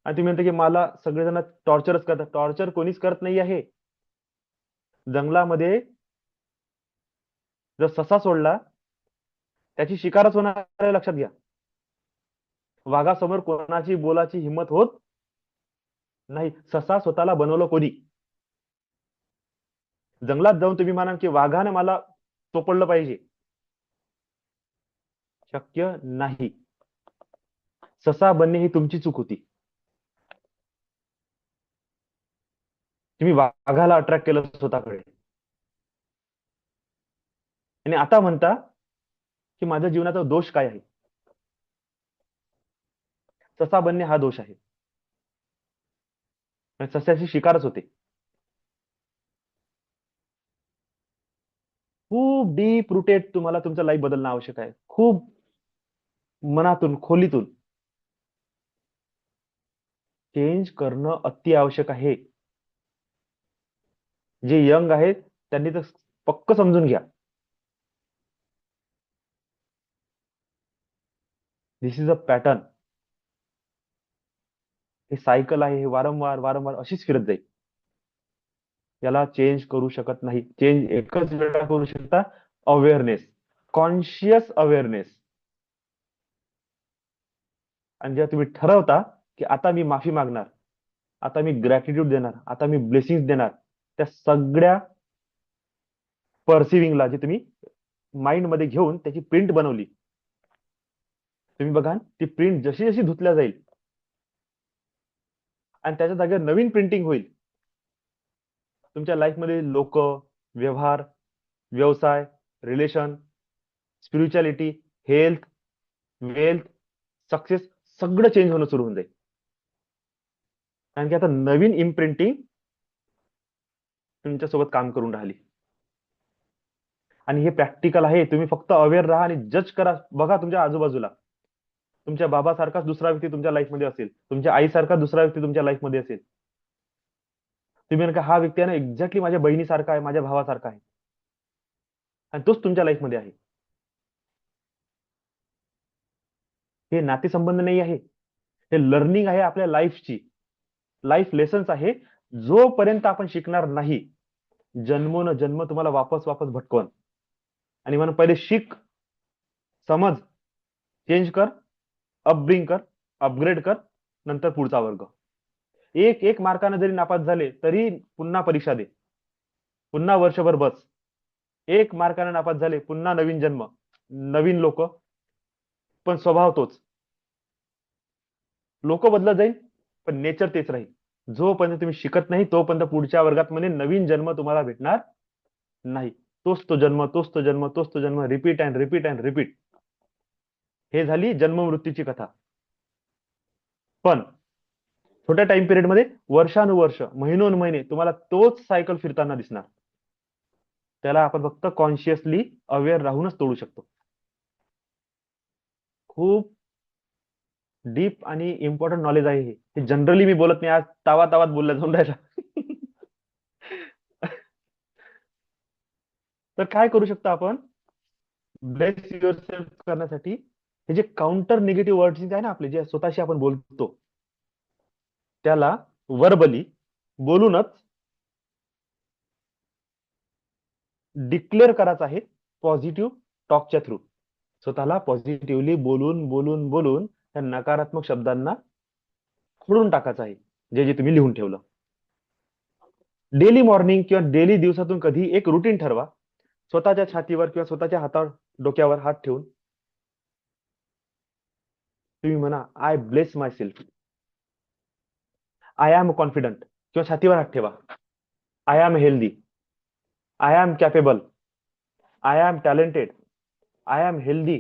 आणि तुम्ही म्हणता की मला सगळेजण टॉर्चरच करतात. टॉर्चर कोणीच करत नाही आहे. जंगलामध्ये जर ससा सोडला त्याची शिकारच होणार आहे, लक्षात घ्या. वाघासमोर कोणाची बोलाची हिंमत होत नाही. ससा स्वतःला बनवलं कोणी? जंगलात जाऊन तुम्ही म्हणाल की वाघाने मला चोपडलं पाहिजे, शक्य नाही. ससा बनणे ही तुमची चूक होती. तुम्ही वाघाला अट्रॅक्ट केलं स्वतःकडे आणि आता म्हणता की माझ्या जीवनाचा दोष काय आहे? ससा बनणे हा दोष आहे. आणि सस्याची शिकारच होते. खूप डीप रुटेड तुम्हाला तुमचं लाईफ बदलणं आवश्यक आहे. खूप मनातून, खोलीतून चेंज करणं अति आवश्यक आहे. जे यंग आहेत त्यांनी तर पक्क समजून घ्या. दिस इज अ पॅटर्न. हे सायकल आहे, हे वारंवार वारंवार अशीच फिरत जाईल. याला चेंज करू शकत नाही. चेंज एकच वेळा करू शकता, अवेअरनेस, कॉन्शियस अवेअरनेस. आणि जेव्हा तुम्ही ठरवता की आता मी माफी मागणार, आता मी ग्रॅटिट्यूड देणार, आता मी ब्लेसिंग देणार, त्या सगळ्या परसिव्हिंगला जे तुम्ही माइंड मध्ये घेऊन त्याची प्रिंट बनवली, तुम्ही बघा ती प्रिंट जशी जशी धुतल्या जाईल आणि त्याच्या जागेवर नवीन प्रिंटिंग होईल. तुमच्या लाईफमध्ये लोक, व्यवहार, व्यवसाय, relation, spirituality, health, wealth, success सगळं चेंज होणं सुरू होऊन जाईल. कारण की आता नवीन इम्प्रिंटिंग तुमच्यासोबत काम करून राहिली. आणि हे प्रॅक्टिकल आहे. तुम्ही फक्त अवेअर राहा आणि जज करा. बघा तुमच्या आजूबाजूला तुमच्या बाबासारखाच दुसरा व्यक्ती तुमच्या लाईफमध्ये असेल, तुमच्या आईसारखा दुसरा व्यक्ती तुमच्या लाईफमध्ये असेल. तुम्ही म्हणा हा व्यक्ती आहे ना एक्झॅक्टली माझ्या बहिणीसारखा आहे, माझ्या भावासारखा आहे, आणि तोच तुमच्या लाईफमध्ये आहे. हे नातेसंबंध नाही आहे, हे लर्निंग आहे आपल्या लाईफची. लाईफ लेसन्स आहे. जोपर्यंत आपण शिकणार नाही, जन्मोन जन्म तुम्हाला वापस वापस भटकवन. आणि म्हणून पहिले शिक, समज, चेंज कर, अपब्रिंग कर, अपग्रेड कर, नंतर पुढचा वर्ग. एक एक मार्काने जरी नापास झाले तरी पुन्हा परीक्षा दे, पुन्हा वर्षभर बस. एक मार्काने नापास झाले पुन्हा नवीन जन्म, नवीन लोक, पण स्वभाव तोच. लोक बदलत जाईल पण नेचर तेच राहील. जोपर्यंत तुम्ही शिकत नाही तोपर्यंत पुढच्या वर्गात मध्ये नवीन जन्म तुम्हाला भेटणार नाही. तोच तो जन्म, तोच तो जन्म, तोच तो जन्म, repeat and repeat and repeat. हे झाली जन्म मृत्यूची कथा. पण छोट्या टाइम पिरियड मध्ये वर्षानुवर्ष, महिनोन्महिने तुम्हाला तोच सायकल फिरताना दिसणार. त्याला आपण फक्त कॉन्शियसली अवेअर राहूनच तोडू शकतो. खूप डीप आणि इम्पॉर्टंट नॉलेज आहे हे. जनरली मी बोलत नाही, आज तावा तावात बोलला जाऊन राहिला. तर काय करू शकतो आपण ब्लेस युअर सेल्फ करण्यासाठी? हे जे काउंटर निगेटिव्ह वर्ड्स आहे ना आपले, जे स्वतःशी आपण बोलतो, त्याला वर्बली बोलूनच डिक्लेअर करायचं आहे पॉझिटिव्ह टॉकच्या थ्रू. स्वतःला पॉझिटिव्हली बोलून बोलून बोलून त्या नकारात्मक शब्दांना खोडून टाकायचं आहे, जे जे तुम्ही लिहून ठेवलं. डेली मॉर्निंग किंवा डेली दिवसातून कधी एक रुटीन ठरवा. स्वतःच्या छातीवर किंवा स्वतःच्या हातावर, डोक्यावर हात ठेवून तुम्ही म्हणा, I bless myself, I am confident, किंवा छातीवर हात ठेवा, I am healthy, I am capable, I am talented, I am healthy,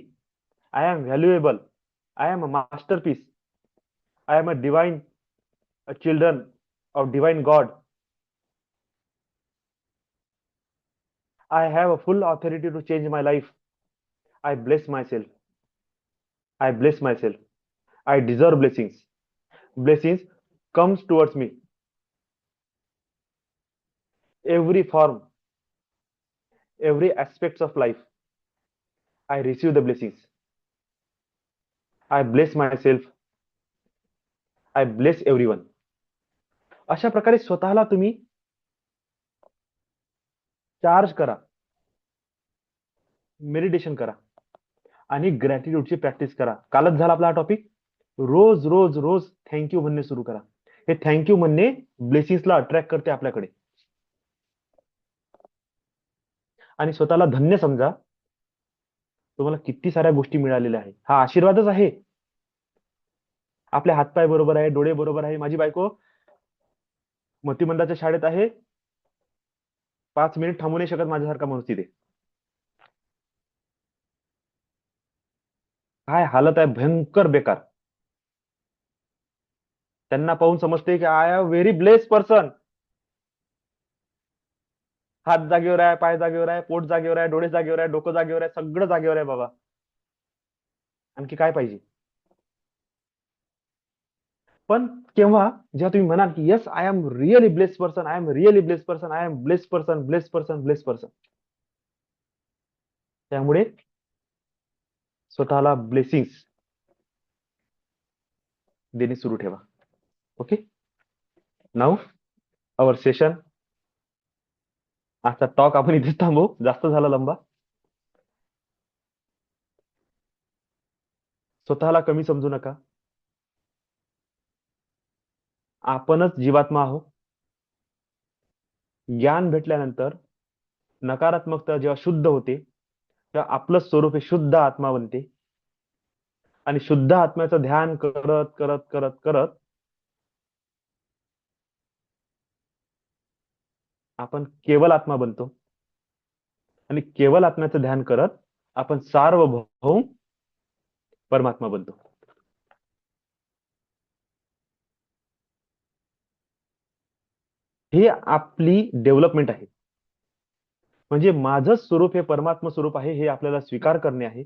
I am valuable, I am a masterpiece, I am a divine, a children of divine God, I have a full authority to change my life. I bless myself. I bless myself. I deserve blessings. Blessings comes towards me. Every form, every aspects of life, I receive the blessings. I bless myself. I bless everyone. अशा प्रकारे स्वतःला तुम्ही चार्ज करा, मेडिटेशन करा आणि ग्रॅटिट्यूडची प्रॅक्टिस करा. कालच झाला आपला हा टॉपिक. रोज रोज रोज थँक्यू म्हणणे सुरू करा. हे थँक्यू म्हणणे ब्लेसिंग्सला अट्रॅक्ट करते आपल्याकडे. आणि स्वतःला धन्य समजा. तुम्हाला किती साऱ्या गोष्टी मिळालेल्या आहेत. हा आशीर्वादच आहे. आपले हातपाय बरोबर आहे, डोळे बरोबर आहे. माझी बायको मतिमंदाच्या शाळेत आहे. 5 मिनिट थांबू नाही शकत माझ्यासारखा माणूस तिथे. काय हालत आहे, भयंकर बेकार. त्यांना पाहून समजते की I am very blessed person. हात जागेवर आहे, पाय जागेवर आहे, पोट जागेवर आहे, डोळे जागेवर आहे, डोकं जागेवर आहे, सगळं जागेवर आहे बाबा. आणखी काय पाहिजे? पण केव्हा जेव्हा तुम्ही म्हणाल की yes I am really blessed person, I am really blessed person, I am blessed person, blessed person, blessed person. त्यामुळे स्वतःला ब्लेसिंग्स देणे सुरू ठेवा. Okay, now our session. आजचा टॉक आपण इथेच थांबवू, जास्त झाला लंबा. स्वतःला कमी समजू नका. आपणच जीवात्मा आहोत. ज्ञान भेटल्यानंतर नकारात्मकता जेव्हा शुद्ध होते तेव्हा आपलं स्वरूप हे शुद्ध आत्मा बनते. आणि शुद्ध आत्म्याचं ध्यान करत करत करत करत आपण केवल आत्मा बनतो. आणि केवल आत्म्याचं ध्यान करत आपण सार्वभौम परमात्मा बनतो. ही आपली डेव्हलपमेंट आहे. म्हणजे माझं स्वरूप हे परमात्मा स्वरूप आहे हे आपल्याला स्वीकार करणे आहे.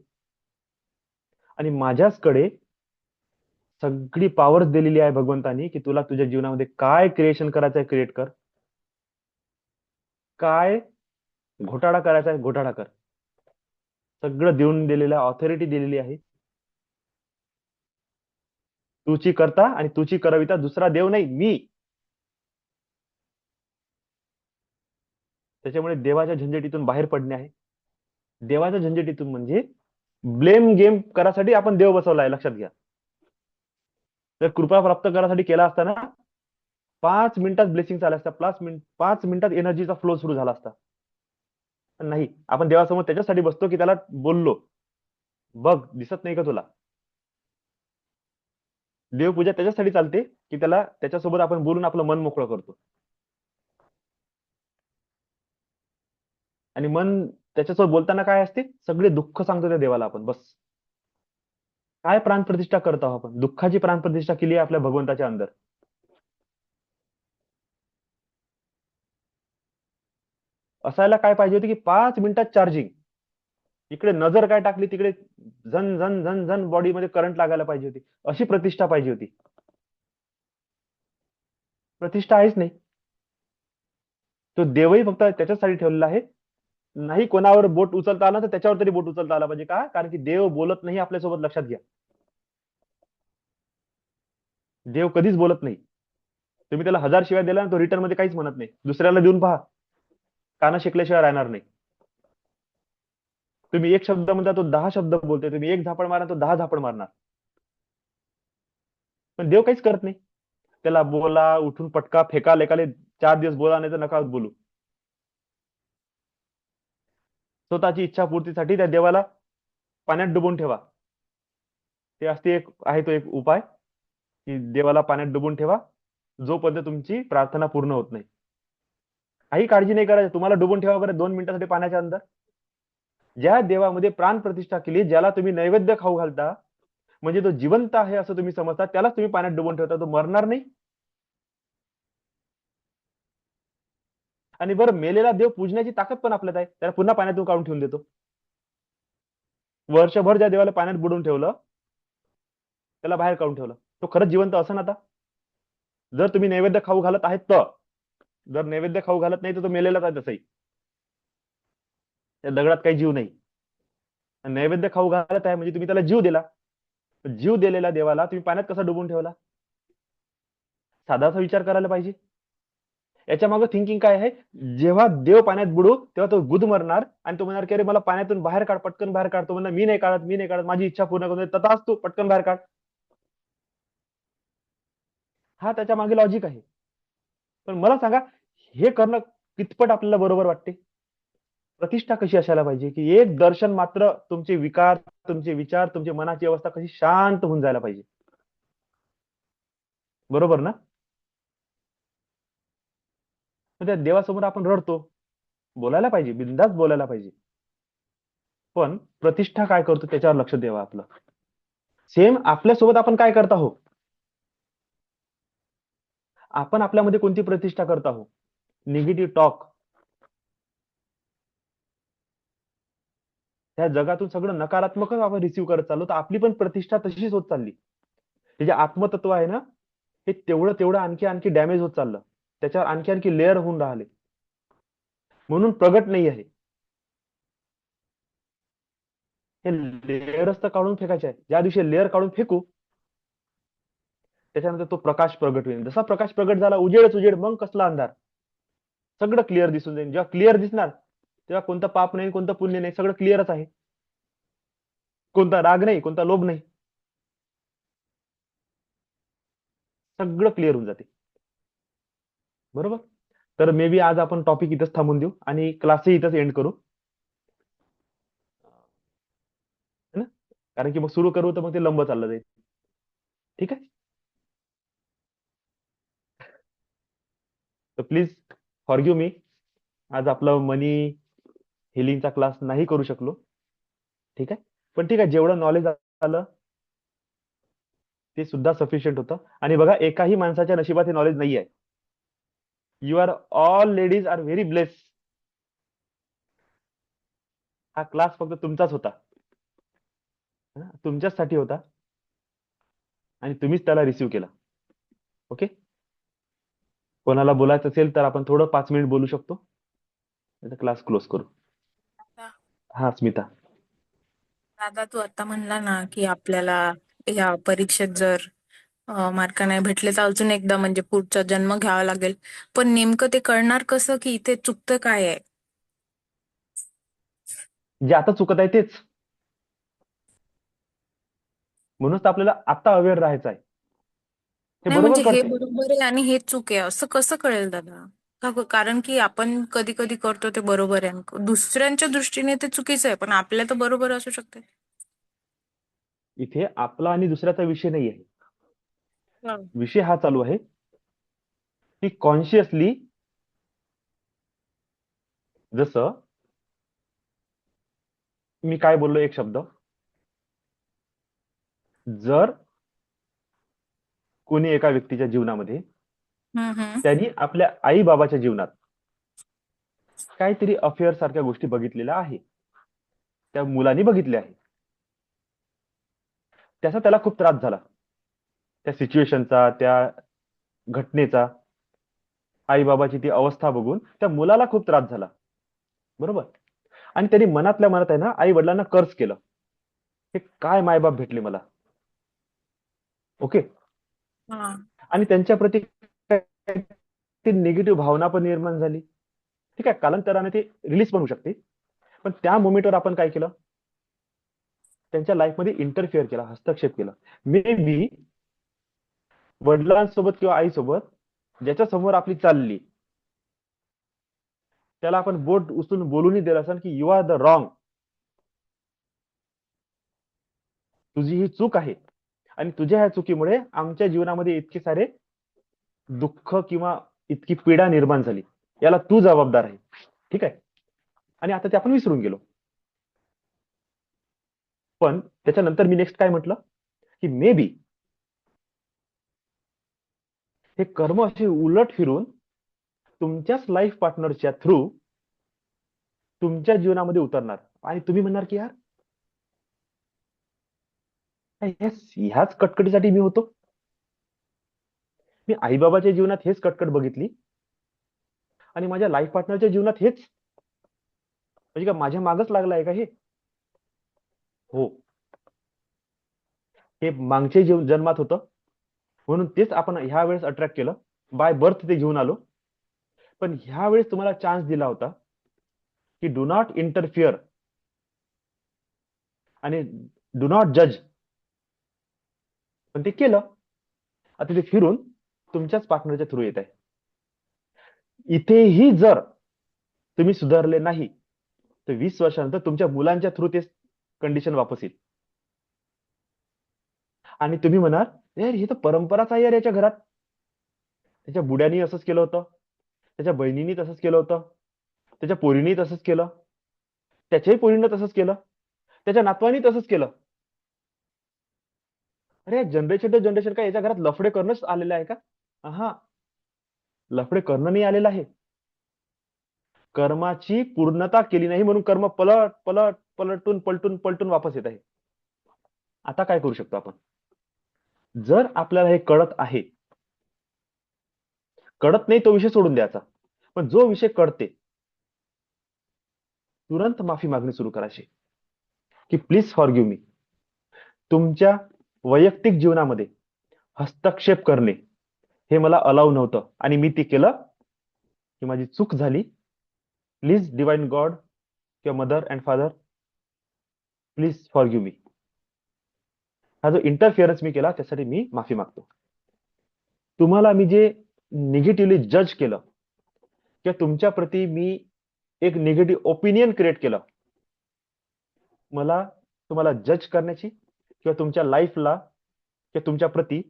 आणि माझ्याचकडे सगळी पॉवर दिलेली आहे भगवंतानी की तुला तुझ्या जीवनामध्ये काय क्रिएशन करायचं आहे क्रिएट कर, काय घोटाळा करायचा आहे घोटाळा कर. सगळं देऊन दिलेलं, ऑथॉरिटी दिलेली आहे. तुची करता आणि तुची करविता दुसरा देव नाही, मी. त्याच्यामुळे देवाच्या झंझटीतून बाहेर पडणे आहे. देवाच्या झंझटीतून म्हणजे ब्लेम गेम करासाठी आपण देव बसवला आहे, लक्षात घ्या. जर कृपा प्राप्त करासाठी केला असता ना 5 मिनिटात ब्लेसिंग आला असता, 5 मिनिटात एनर्जीचा फ्लो सुरू झाला असता. पण नाही, आपण देवासमोर त्याच्यासाठी बसतो की त्याला बोललो बघ दिसत नाही का तुला. देवपूजा त्याच्यासाठी चालते की त्याला त्याच्यासोबत आपण बोलून आपलं मन मोकळं करतो. आणि मन त्याच्यासोबत बोलताना काय असते, सगळे दुःख सांगतो त्या देवाला आपण. बस काय प्राणप्रतिष्ठा करत आहोत आपण, दुःखाची प्राणप्रतिष्ठा केली आहे आपल्या भगवंताच्या अंदर. असायला काय पाहिजे होती की 5 मिनिटात चार्जिंग. इकडे नजर काय टाकली तिकडे झन झन झन झन बॉडीमध्ये करंट लागायला पाहिजे होती. अशी प्रतिष्ठा पाहिजे होती. प्रतिष्ठा आहेच नाही. तो देवही फक्त त्याच्यासाठी ठेवलेला आहे. नाही कोणावर बोट उचलता आला तर त्याच्यावर तरी बोट उचलता आला पाहिजे. का? कारण की देव बोलत नाही आपल्यासोबत, लक्षात घ्या. देव कधीच बोलत नाही. तुम्ही त्याला 1000 शिवाय दिला ना तो रिटर्न मध्ये काहीच म्हणत नाही. दुसऱ्याला देऊन पहा, काना शिकल्याशिवाय राहणार नाही. तुम्ही एक शब्द म्हणता तो 10 शब्द बोलतोय. तुम्ही एक झापड मारा तो 10 झापड मारणार. पण देव काहीच करत नाही. त्याला बोला, उठून पटका फेका लेकाले 4 दिवस बोला, नाही तर नका बोलू. स्वतःची इच्छा पूर्तीसाठी त्या देवाला पाण्यात डुबवून ठेवा. ते असते एक आहे तो एक उपाय की देवाला पाण्यात डुबवून ठेवा जोपर्यंत तुमची प्रार्थना पूर्ण होत नाही. काही काळजी नाही करायची, तुम्हाला डुबून ठेवा बरं 2 मिनिटासाठी पाण्याच्या अंदर. ज्या देवामध्ये प्राण प्रतिष्ठा केली, ज्याला तुम्ही नैवेद्य खाऊ घालता, म्हणजे तो जिवंत आहे असं तुम्ही समजता, त्यालाच तुम्ही पाण्यात डुबवून ठेवता. तो मरणार नाही. आणि बरं मेलेला देव पूजण्याची ताकद पण आपल्यात आहे. त्याला पुन्हा पाण्यातून काढून ठेवून देतो. वर्षभर ज्या देवाला पाण्यात बुडवून ठेवलं त्याला बाहेर काढून ठेवलं, तो खरंच जिवंत असं ना. आता जर तुम्ही नैवेद्य खाऊ घालत आहेत तर, जर नैवेद्य खाऊ घालत नाही तर तो मेलेलाच आहे तसंही. त्या दगडात काही जीव नाही. नैवेद्य खाऊ घालत आहे म्हणजे तुम्ही त्याला जीव दिला. जीव दिलेल्या देवाला तुम्ही पाण्यात कसा डुबून ठेवला? साधासा विचार करायला पाहिजे. याच्या मागे थिंकिंग काय आहे, जेव्हा देव पाण्यात बुडू तेव्हा तो गुदमरणार आणि तो म्हणणार की अरे मला पाण्यातून बाहेर काढ, पटकन बाहेर काढतो. म्हणणार मी नाही काढत, माझी इच्छा पूर्ण करून तथाच तू पटकन बाहेर काढ. हा त्याच्या मागे लॉजिक आहे. पण मला सांगा, हे करणं कितपत आपल्याला बरोबर वाटते? प्रतिष्ठा कशी असायला पाहिजे की एक दर्शन मात्र तुमचे विकार, तुमचे विचार, तुमची मनाची अवस्था कशी शांत होऊन जायला पाहिजे. बरोबर ना? तर त्या देवासमोर आपण रडतो, बोलायला पाहिजे, बिनधास्त बोलायला पाहिजे. पण प्रतिष्ठा काय करतो त्याच्यावर लक्ष द्यावं आपलं. सेम आपल्यासोबत आपण काय करत आहोत, आपण आपल्यामध्ये कोणती प्रतिष्ठा करत आहोत? Negative talk. त्या जगातून सगळं नकारात्मकच आपण रिसिव्ह करत चाललो, तर आपली पण प्रतिष्ठा तशीच होत चालली. हे जे आत्मतत्व आहे ना, हे तेवढं तेवढं आणखी आणखी डॅमेज होत चाललं. त्याच्यावर आणखी आणखी लेअर होऊन राहिले, म्हणून प्रगट नाही आहे. हे लेअरच तर काढून फेकायचे आहे. ज्या दिवशी लेअर काढून फेकू, त्याच्यानंतर तो प्रकाश प्रगट होईल. जसा प्रकाश प्रगट झाला, उजेडच उजेड, मग कसला अंधार. सगळं क्लिअर दिसून जाईल. जेव्हा क्लिअर दिसणार तेव्हा कोणतं पाप नाही, कोणतं पुण्य नाही, सगळं क्लिअरच आहे. कोणता राग नाही, कोणता लोभ नाही, सगळं क्लिअर होऊन जाते. बरोबर. तर मे बी आज आपण टॉपिक इथंच थांबून देऊ आणि क्लासही इथंच एंड करू, है ना? कारण की मग सुरू करू तर मग ते लंब चाललं जाईल. ठीक आहे. तर प्लीज फॉरगिव्ह मी, आज आपलं मनी हिलिंगचा क्लास नाही करू शकलो. ठीक आहे. पण ठीक आहे, जेवढं नॉलेज आलं ते सुद्धा सफिशियंट होतं. आणि बघा, एकाही माणसाच्या नशिबात हे नॉलेज नाही आहे. You are all ladies are very bless. हा क्लास फक्त तुमचाच होता, तुमच्याचसाठी होता, आणि तुम्हीच त्याला रिसीव्ह केला. ओके. कोणाला बोलायचं असेल तर आपण थोडं 5 मिनिट बोलू शकतो, क्लास क्लोज करू. हा स्मिता. दादा, तू आता म्हणला ना की आपल्याला या परीक्षेत जर मार्क नाही भेटले तर अजून एकदा म्हणजे पुढचा जन्म घ्यावा लागेल. पण नेमकं ते कळणार कसं की इथे चुकतं काय आहे? जे आता चुकत आहे तेच, म्हणून तर आपल्याला आता अवेअर राहायचं आहे. हे नाही बरोबर म्हणजे हे करते. बरोबर आहे आणि हे चूक आहे असं कसं कळेल दादा? कारण की आपण कधी कधी करतो ते बरोबर आहे आणि दुसऱ्यांच्या दृष्टीने ते चुकीचं आहे, पण आपल्या तर बरोबर असू शकते. इथे आपला आणि दुसऱ्याचा विषय नाही आहे. हं. विषय हा चालू आहे की कॉन्शियसली, जसं मी काय बोललो एक शब्द, जर कोणी एका व्यक्तीच्या जीवनामध्ये हम्म. त्यांनी आपल्या आई बाबाच्या जीवनात काहीतरी अफेअर सारख्या गोष्टी बघितलेल्या आहे, त्या मुलांनी बघितल्या आहे, त्याचा त्याला खूप त्रास झाला, त्या सिच्युएशनचा, त्या घटनेचा, आई बाबाची ती अवस्था बघून त्या मुलाला खूप त्रास झाला. बरोबर. आणि त्यांनी मनातल्या मनात आहे ना, आई वडिलांना कर्ज केलं, हे काय मायबाप भेटले मला. ओके. हा. आणि त्यांच्या प्रती ती निगेटिव्ह भावना पण निर्माण झाली. ठीक आहे, कालांतराने ते रिलीज पण होऊ शकते. पण त्या मोमेंटवर आपण काय केलं, त्यांच्या लाईफमध्ये इंटरफिअर केला, हस्तक्षेप केला. मे बी वडिलांसोबत किंवा आईसोबत ज्याच्या समोर आपली चालली, त्याला आपण बोट उचलून बोलूनही दिलं असं की यू आर द रॉंग, तुझी ही चूक आहे, आणि तुझ्या ह्या चुकीमुळे आमच्या जीवनामध्ये इतके सारे दुःख किंवा इतकी पीडा निर्माण झाली, याला तू जबाबदार आहे. ठीक आहे. आणि आता ते आपण विसरून गेलो. पण त्याच्यानंतर मी नेक्स्ट काय म्हटलं की मे बी हे कर्म असे उलट फिरून तुमच्याच लाईफ पार्टनरच्या थ्रू तुमच्या जीवनामध्ये उतरणार, आणि तुम्ही म्हणणार की यार ह्याच कटकटीसाठी मी होतो, मी आईबाबाच्या जीवनात हेच कटकट बघितली आणि माझ्या लाईफ पार्टनरच्या जीवनात हेच, म्हणजे का माझ्या मागच लागलाय का हे? हो, हे मागच्या जन्मात होतं, म्हणून तेच आपण ह्या वेळेस अट्रॅक्ट केलं, बाय बर्थ ते घेऊन आलो. पण ह्या वेळेस तुम्हाला चान्स दिला होता की डू नॉट इंटरफिअर आणि डू नॉट जज, पण ते केलं. आता ते फिरून तुमच्याच पार्टनरच्या थ्रू येत आहे. इथेही जर तुम्ही सुधारले नाही तर 20 वर्षानंतर तुमच्या मुलांच्या थ्रू ते कंडिशन वापस येईल. आणि तुम्ही म्हणाल यार ही तर परंपराच आहे यार याच्या घरात, त्याच्या बुड्यानी असंच केलं होतं, त्याच्या बहिणीनी तसंच केलं होतं, त्याच्या पोरीनी तसंच केलं, त्याच्याही पोरीनं तसंच केलं, त्याच्या नातवानी तसंच केलं. अरे जनरेशन टू जनरेशन काय याच्या घरात लफडे करणंच आलेलं आहे का? हा, लफडे करणं नाही आलेलं आहे, कर्माची पूर्णता केली नाही म्हणून कर्म पलट पलट पलटून पलटून पलटून वापस येत आहे. आता काय करू शकतो आपण? जर आपल्याला हे कळत आहे, कळत नाही तो विषय सोडून द्यायचा, पण जो विषय कळते तुरंत माफी मागणी सुरू करायची की प्लीज फॉरगिव्ह मी. तुमच्या वैयक्तिक जीवनामध्ये हस्तक्षेप करणे हे मला अलाव नव्हतं आणि मी ते केलं, ही माझी चूक झाली. प्लीज डिवाइन गॉड किंवा mother and father please forgive me. हा जो इंटरफिअरन्स मी केला त्यासाठी मी माफी मागतो. तुम्हाला मी जे निगेटिव्हली जज केलं किंवा तुमच्या प्रती मी एक निगेटिव्ह ओपिनियन क्रिएट केलं, मला तुम्हाला जज करण्याची किंवा तुमच्या लाईफला किंवा तुमच्या प्रती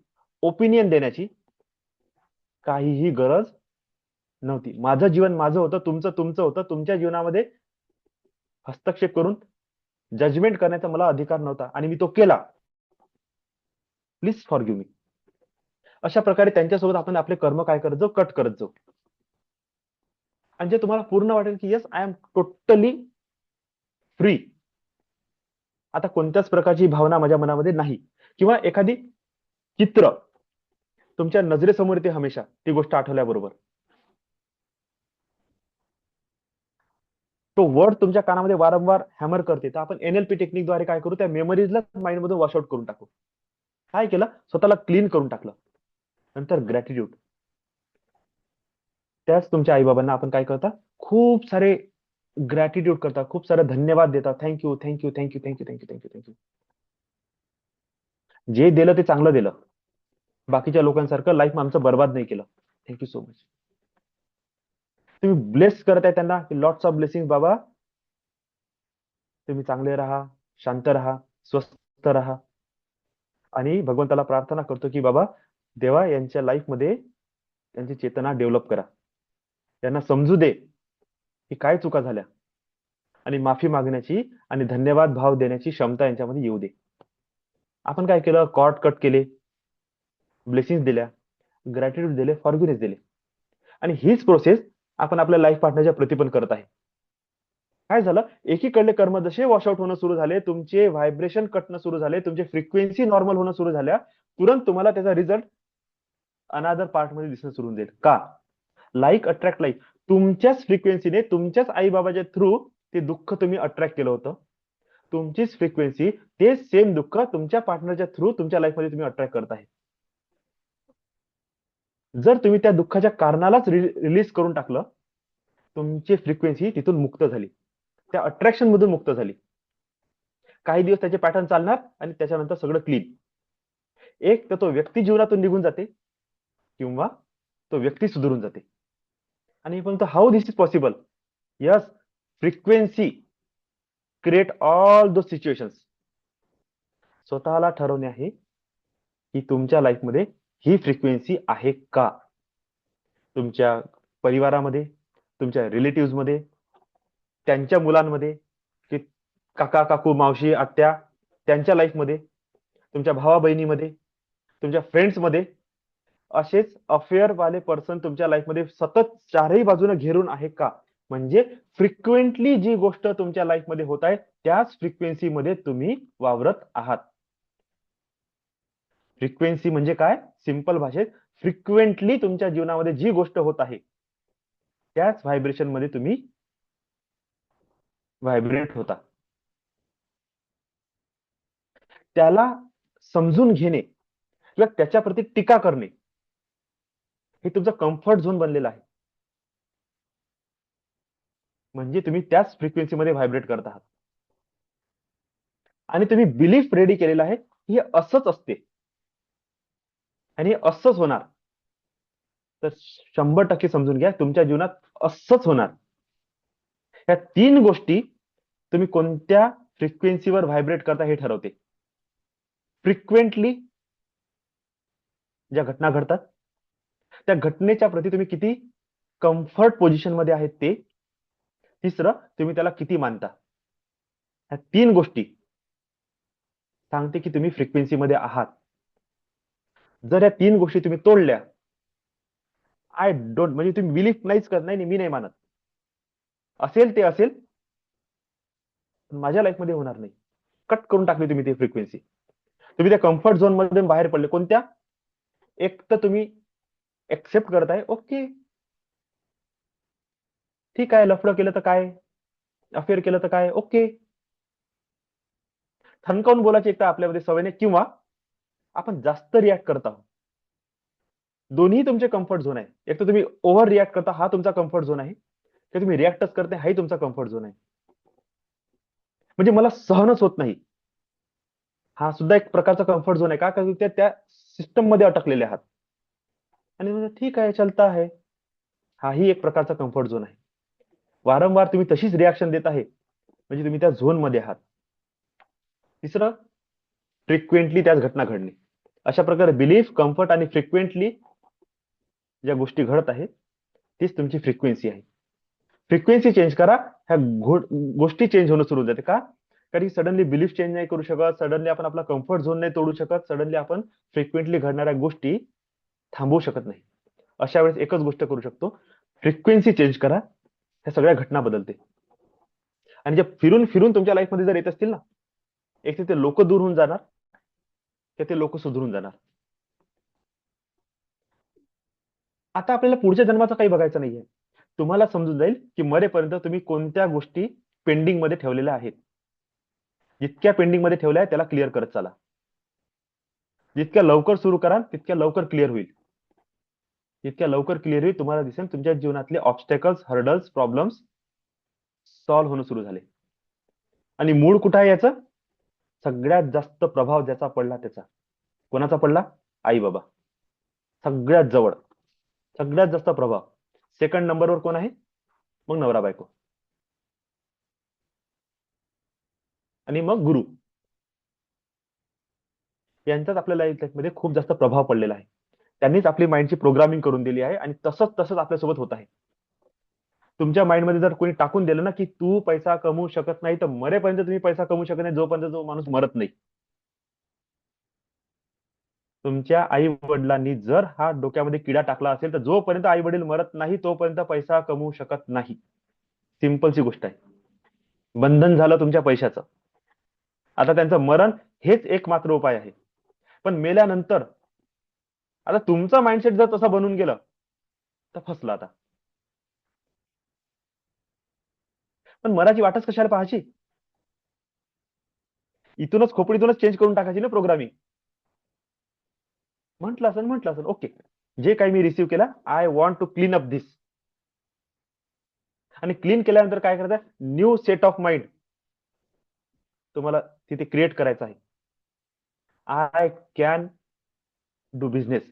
ओपिनियन देण्याची काहीही गरज नव्हती. माझं जीवन माझं होतं, तुमचं तुमचं होतं. तुमच्या जीवनामध्ये हस्तक्षेप करून जजमेंट करण्याचा मला अधिकार नव्हता आणि मी तो केला. Please forgive me. अशा प्रकारे त्यांच्यासोबत आपण आपले कर्म काय करत जाऊ, कट करत जाऊ. आणि जे तुम्हाला पूर्ण वाटेल की yes I am totally free, आता कोणत्याच प्रकारची भावना माझ्या मनामध्ये नाही, किंवा एखादी चित्र तुमच्या नजरेसमोर येते हमेशा ती गोष्ट आठवल्याबरोबर, तो वर्ड तुमच्या कानामध्ये वारंवार हॅमर करते, तर आपण एनएलपी टेक्निकद्वारे काय करू, त्या मेमरीजला माइंड मधून वॉशआउट करून टाकू. काय केलं, स्वतःला क्लीन करून टाकलं. नंतर ग्रॅटिट्यूड. त्याच तुमच्या आईबाबांना आपण काय करता, खूप सारे ग्रॅटिट्यूड करता, खूप सारे धन्यवाद देता. Thank you thank you thank you thank you thank you thank you thank you. जे दिलं ते चांगलं दिलं, बाकीच्या लोकांसारखं लाईफ आमचं बर्बाद नाही केलं. Thank you so much. तुम्ही ब्लेस करत आहे त्यांना, लॉट्स ऑफ ब्लेसिंग बाबा, तुम्ही चांगले राहा, शांत राहा, स्वस्थ राहा. आणि भगवंताला प्रार्थना करतो की बाबा देवा यांच्या लाईफमध्ये त्यांची चेतना डेव्हलप करा, त्यांना समजू दे की काय चुका झाल्या आणि माफी मागण्याची आणि धन्यवाद भाव देण्याची क्षमता यांच्यामध्ये येऊ दे. आपण काय केलं, कॉर्ड कट केले, ब्लेसिंग दिल्या, ग्रॅटिट्यूड दिले, फॉरगिव्हनेस दिले. आणि हीच प्रोसेस आपण आपल्या लाईफ पार्टनरच्या प्रती पण करत आहे. काय झालं, एकीकडले कर्म जसे वॉशआउट होणं सुरू झाले, तुमचे व्हायब्रेशन कटणं सुरू झाले, तुमचे फ्रिक्वेन्सी नॉर्मल होणं सुरू झाल्या, तुरंत तुम्हाला त्याचा रिझल्ट अनादर पार्ट मध्ये दिसणं सुरू होईल. का? Like attract like. तुमच्याच फ्रिक्वेन्सीने, तुमच्याच आई बाबाच्या थ्रू ते दुःख तुम्ही अट्रॅक्ट केलं होतं. तुमचीच फ्रिक्वेन्सी ते सेम दुःख तुमच्या पार्टनरच्या थ्रू तुमच्या लाईफमध्ये तुम्ही अट्रॅक्ट करत आहे. जर तुम्ही त्या दुःखाच्या कारणालाच रिलीज करून टाकलं, तुमची फ्रिक्वेन्सी तिथून मुक्त झाली, त्या अट्रॅक्शन मधून मुक्त झाली. काही दिवस त्याचे पॅटर्न चालणार आणि त्याच्यानंतर सगळं क्लीन. एक तर तो व्यक्ती जीवनातून निघून जाते किंवा तो व्यक्ती सुधरून जाते. आणि पण how this is possible? Yes, frequency create all those situations. स्वतःला ठरवणे आहे की तुमच्या लाईफमध्ये ही फ्रिक्वेन्सी आहे का. तुमच्या परिवारामध्ये, तुमच्या रिलेटिव्ह मध्ये, त्यांच्या मुलांमध्ये, की काका काकू मावशी आत्या त्यांच्या लाईफमध्ये, तुमच्या भावा बहिणीमध्ये, तुमच्या फ्रेंड्स मध्ये, असेच अफेअर वाले पर्सन तुमच्या लाईफमध्ये सतत चारही बाजूने घेरून आहे का. म्हणजे फ्रिक्वेंटली जी गोष्ट तुमच्या लाईफमध्ये होत आहे त्याच फ्रिक्वेन्सी मध्ये तुम्ही वावरत आहात. फ्रिक्वेन्सी म्हणजे काय, सिंपल भाषेत फ्रिक्वेंटली तुमच्या जीवनामध्ये जी गोष्ट होत आहे त्याच व्हायब्रेशन मध्ये तुम्ही व्हायब्रेट होता. त्याला समजून घेणे किंवा त्याच्या प्रती टीका करणे हे तुमचं कम्फर्ट झोन बनलेलं आहे. म्हणजे तुम्ही त्याच फ्रिक्वेन्सीमध्ये व्हायब्रेट करत आहात आणि तुम्ही बिलीफ रेडी केलेला आहे हे असंच असते आणि हे असंच होणार. तर 100% समजून घ्या, तुमच्या जीवनात असंच होणार. ह्या 3 गोष्टी तुम्ही कोणत्या फ्रिक्वेन्सीवर व्हायब्रेट करता हे ठरवते. फ्रिक्वेंटली ज्या घटना घडतात त्या घटनेच्या प्रती तुम्ही किती कम्फर्ट पोझिशन मध्ये आहेत ते. तिसरं, तुम्ही त्याला किती मानता. ह्या 3 गोष्टी सांगते की तुम्ही फ्रिक्वेन्सी मध्ये आहात. जर या 3 गोष्टी तुम्ही तोडल्या, आय डोंट, म्हणजे तुम्ही बिलीफ नाहीच करत, नाही मी नाही मानत, असेल ते असेल, माझ्या लाईफ मध्ये होणार नाही, कट करून टाकली तुम्ही ती फ्रिक्वेन्सी. तुम्ही त्या कम्फर्ट झोन मध्ये बाहेर पडले. कोणत्या? एक तर तुम्ही एक्सेप्ट करताय, ओके ठीक आहे, लफडं केलं तर काय, अफेअर केलं तर काय, ओके. ठणकावून बोलायची एक तर आपल्यामध्ये सवयने, किंवा आपण जास्त रिॲक्ट करत आहोत. दोन्ही तुमचे कम्फर्ट झोन आहे. एक तर तुम्ही ओव्हर रिॲक्ट करता, हा तुमचा कम्फर्ट झोन आहे, की तुम्ही रिॲक्टच करते, हाही तुमचा कम्फर्ट झोन आहे. म्हणजे मला सहनच होत नाही, हा सुद्धा एक प्रकारचा कम्फर्ट झोन आहे. का? कारण त्या सिस्टम मध्ये अटकलेले आहात. आणि ठीक आहे, चलता है, हाही एक प्रकारचा कम्फर्ट झोन आहे. वारंवार तुम्ही तशीच रिॲक्शन देत आहे, म्हणजे तुम्ही त्या झोन मध्ये आहात. तिसरं, फ्रिक्वेंटली त्याच घटना घडणे. अशा प्रकारे बिलीफ, कम्फर्ट आणि फ्रिक्वेंटली ज्या गोष्टी घडत आहेत तीच तुमची फ्रिक्वेन्सी आहे. फ्रिक्वेन्सी चेंज करा, ह्या गोष्टी चेंज होणं सुरू होते. का? कारण सडनली बिलीफ चेंज नाही करू शकत, सडनली आपण आपला कम्फर्ट झोन नाही तोडू शकत, सडनली आपण फ्रिक्वेंटली घडणाऱ्या गोष्टी थांबवू शकत नाही. अशा वेळेस एकच गोष्ट करू शकतो, फ्रिक्वेन्सी चेंज करा, ह्या सगळ्या घटना बदलते. आणि जे फिरून फिरून तुमच्या लाईफमध्ये जर येत असतील ना, एक तर ते लोक दूर होऊन जाणार, ते लोक सुधरून जाणार. आता आपल्याला पुढच्या जन्माचं काही बघायचं नाहीये. तुम्हाला समजून जाईल की मरेपर्यंत तुम्ही कोणत्या गोष्टी पेंडिंग मध्ये ठेवलेल्या आहेत. जितक्या पेंडिंग मध्ये ठेवल्या आहेत त्याला क्लिअर करत चला. जितक्या लवकर सुरू कराल तितक्या लवकर क्लिअर होईल. जितक्या लवकर क्लिअर होईल तुम्हाला दिसेल तुमच्या जीवनातले ऑब्स्टॅकल्स, हर्डल्स, प्रॉब्लेम्स सॉल्व्ह होणं सुरू झाले. आणि मूळ कुठं आहे याचं? सगळ्यात जास्त प्रभाव ज्याचा पडला त्याचा. कोणाचा पडला? आई बाबा. सगळ्यात जवळ, सगळ्यात जास्त प्रभाव. सेकंड नंबरवर कोण आहे? मग नवरा बायको, आणि मग गुरु. यांचाच आपल्या लाईफमध्ये खूप जास्त प्रभाव पडलेला आहे. त्यांनीच आपली माइंडची प्रोग्रामिंग करून दिली आहे आणि तसंच आपल्यासोबत होत आहे. तुमच्या माइंडमध्ये जर कोणी टाकून दिलं ना की तू पैसा कमवू शकत नाही, तर मरेपर्यंत तुम्ही पैसा कमवू शकत नाही, जोपर्यंत जो माणूस मरत नाही. तुमच्या आई वडिलांनी जर हा डोक्यामध्ये किडा टाकला असेल तर जोपर्यंत आई वडील मरत नाही तोपर्यंत पैसा कमवू शकत नाही. सिंपलची गोष्ट आहे. बंधन झालं तुमच्या पैशाचं. आता त्यांचं मरण हेच एकमात्र उपाय आहे. पण मेल्यानंतर आता तुमचा माइंडसेट जर तसा बनून गेलं तर फसलं. आता पण मराठी वाटच कशाला पाहायची? इथूनच खोपडीतूनच चेंज करून टाकायची ना प्रोग्रामिंग. म्हटलं असेल ओके, जे काही मी रिसीव्ह केला, I want to clean up this. आणि क्लीन केल्यानंतर काय करायचं? न्यू सेट ऑफ माइंड तुम्हाला तिथे क्रिएट करायचं आहे. I can do business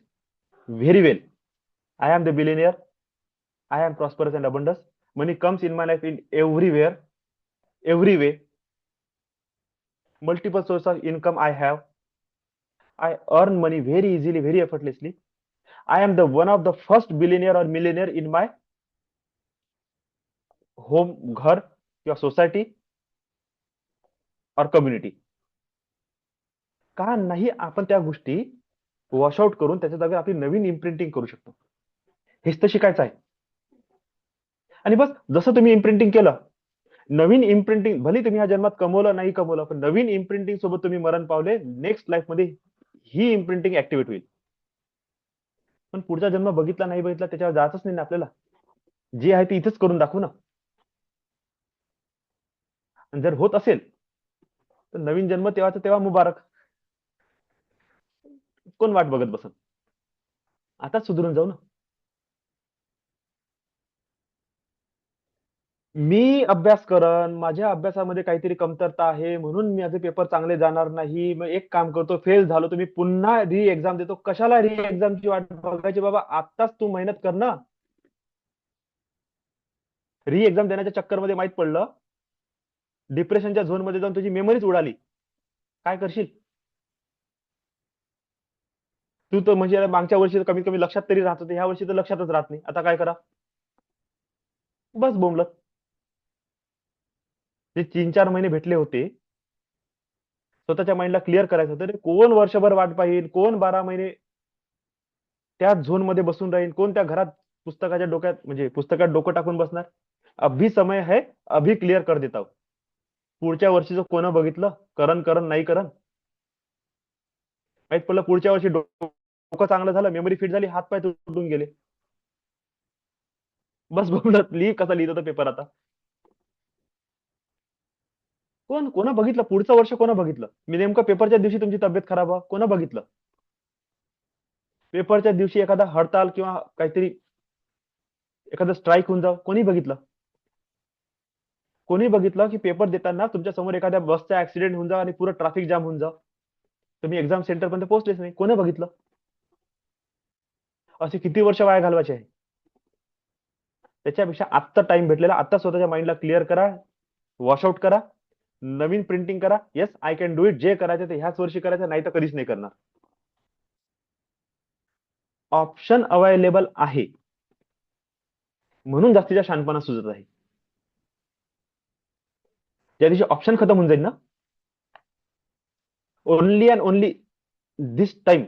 very well. I am the billionaire. I am prosperous and abundance. Money comes in my life in everywhere, every way. Multiple source of income I have. I earn money very easily, very effortlessly. I am the one of the first billionaire or millionaire in my home, घर किंवा सोसायटी और कम्युनिटी. का नाही आपण त्या गोष्टी वॉशआउट करून त्याच्या जागी आपली नवीन इम्प्रिंटिंग करू शकतो? हेच तर शिकायचं आहे. आणि बस जसं तुम्ही इम्प्रिंटिंग केलं, नवीन इम्प्रिंटिंग भले तुम्ही ह्या जन्मात कमवलं नाही कमवलं, पण नवीन इम्प्रिंटिंग सोबत तुम्ही मरण पावले, नेक्स्ट लाईफ मध्ये ही इम्प्रिंटिंग ऍक्टिव्हेट होईल. पण पुढचा जन्म बघितला नाही बघितला त्याच्यावर जायचंच नाही ना आपल्याला. जे आहे ते इथेच करून दाखवू ना. आणि जर होत असेल तर नवीन जन्म तेव्हाचा तेव्हा मुबारक. कोण वाट बघत बसत? आताच सुधरून जाऊ ना. मी अभ्यास करन, माझ्या अभ्यासामध्ये काहीतरी कमतरता आहे म्हणून माझे पेपर चांगले जाणार नाही. मग एक काम करतो, फेल झालो तर मी पुन्हा री एक्झाम देतो. कशाला री एक्झामची वाट बघायची बाबा, आत्ताच तू मेहनत कर ना. री एक्झाम देण्याच्या चक्करमध्ये माहित पडलं, डिप्रेशनच्या झोन मध्ये जाऊन तुझी मेमरीच उडाली, काय करशील? तू तर म्हणजे मागच्या वर्षी तर कमीत कमी लक्षात तरी राहत होते, ह्या वर्षी तर लक्षातच राहत नाही. आता काय करा? बस बोंबलत. जे 3-4 महिने भेटले होते, स्वतःच्या माइंडला क्लिअर करायचं होतं. रे कोण वर्षभर वाट पाहिल, कोण 12 महिने त्याच झोन मध्ये बसून राहील, कोण त्या घरात पुस्तकाच्या डोक्यात म्हणजे पुस्तकात डोकं टाकून बसणार? अभी समय है, अभी क्लिअर कर देता हूं. पुढच्या वर्षीचं कोण बघितलं, करण करण नाही करण, माहित पडलं पुढच्या वर्षी डोकं चांगलं झालं, मेमरी फिट झाली, हात पाय तुटून गेले. बस बोलत लिही कसा लिहित होता पेपर आता. कोण बघितलं पुढचं वर्ष, कोण बघितलं? मी नेमकं पेपरच्या दिवशी तुमची तब्येत खराब व्हा, कोण बघितलं? पेपरच्या दिवशी एखादा हडताल किंवा काहीतरी एखादं स्ट्राईक होऊन जाव, कोणी बघितलं? कोणी बघितलं की पेपर देताना तुमच्या समोर एखाद्या बसचा ऍक्सिडेंट होऊन जाव आणि पुरं ट्रॅफिक जाम होऊन जाव, तुम्ही एक्झाम सेंटर पर्यंत पोहोचलेच नाही, कोण बघितलं? असे किती वर्ष वाया घालवायचे आहे? त्याच्यापेक्षा आत्ता टाइम भेटलेला, आत्ता स्वतःच्या माइंडला क्लिअर करा, वॉशआउट करा, नवीन प्रिंटिंग करा. Yes I can do it. जे करायचं ते ह्याच वर्षी करायचं, नाही तर कधीच नाही करणार. ऑप्शन अवेलेबल आहे म्हणून जास्तीचा शहाणपणा सुचत आहे. ज्या दिवशी ऑप्शन खतम होऊन जाईल ना, only and only this time,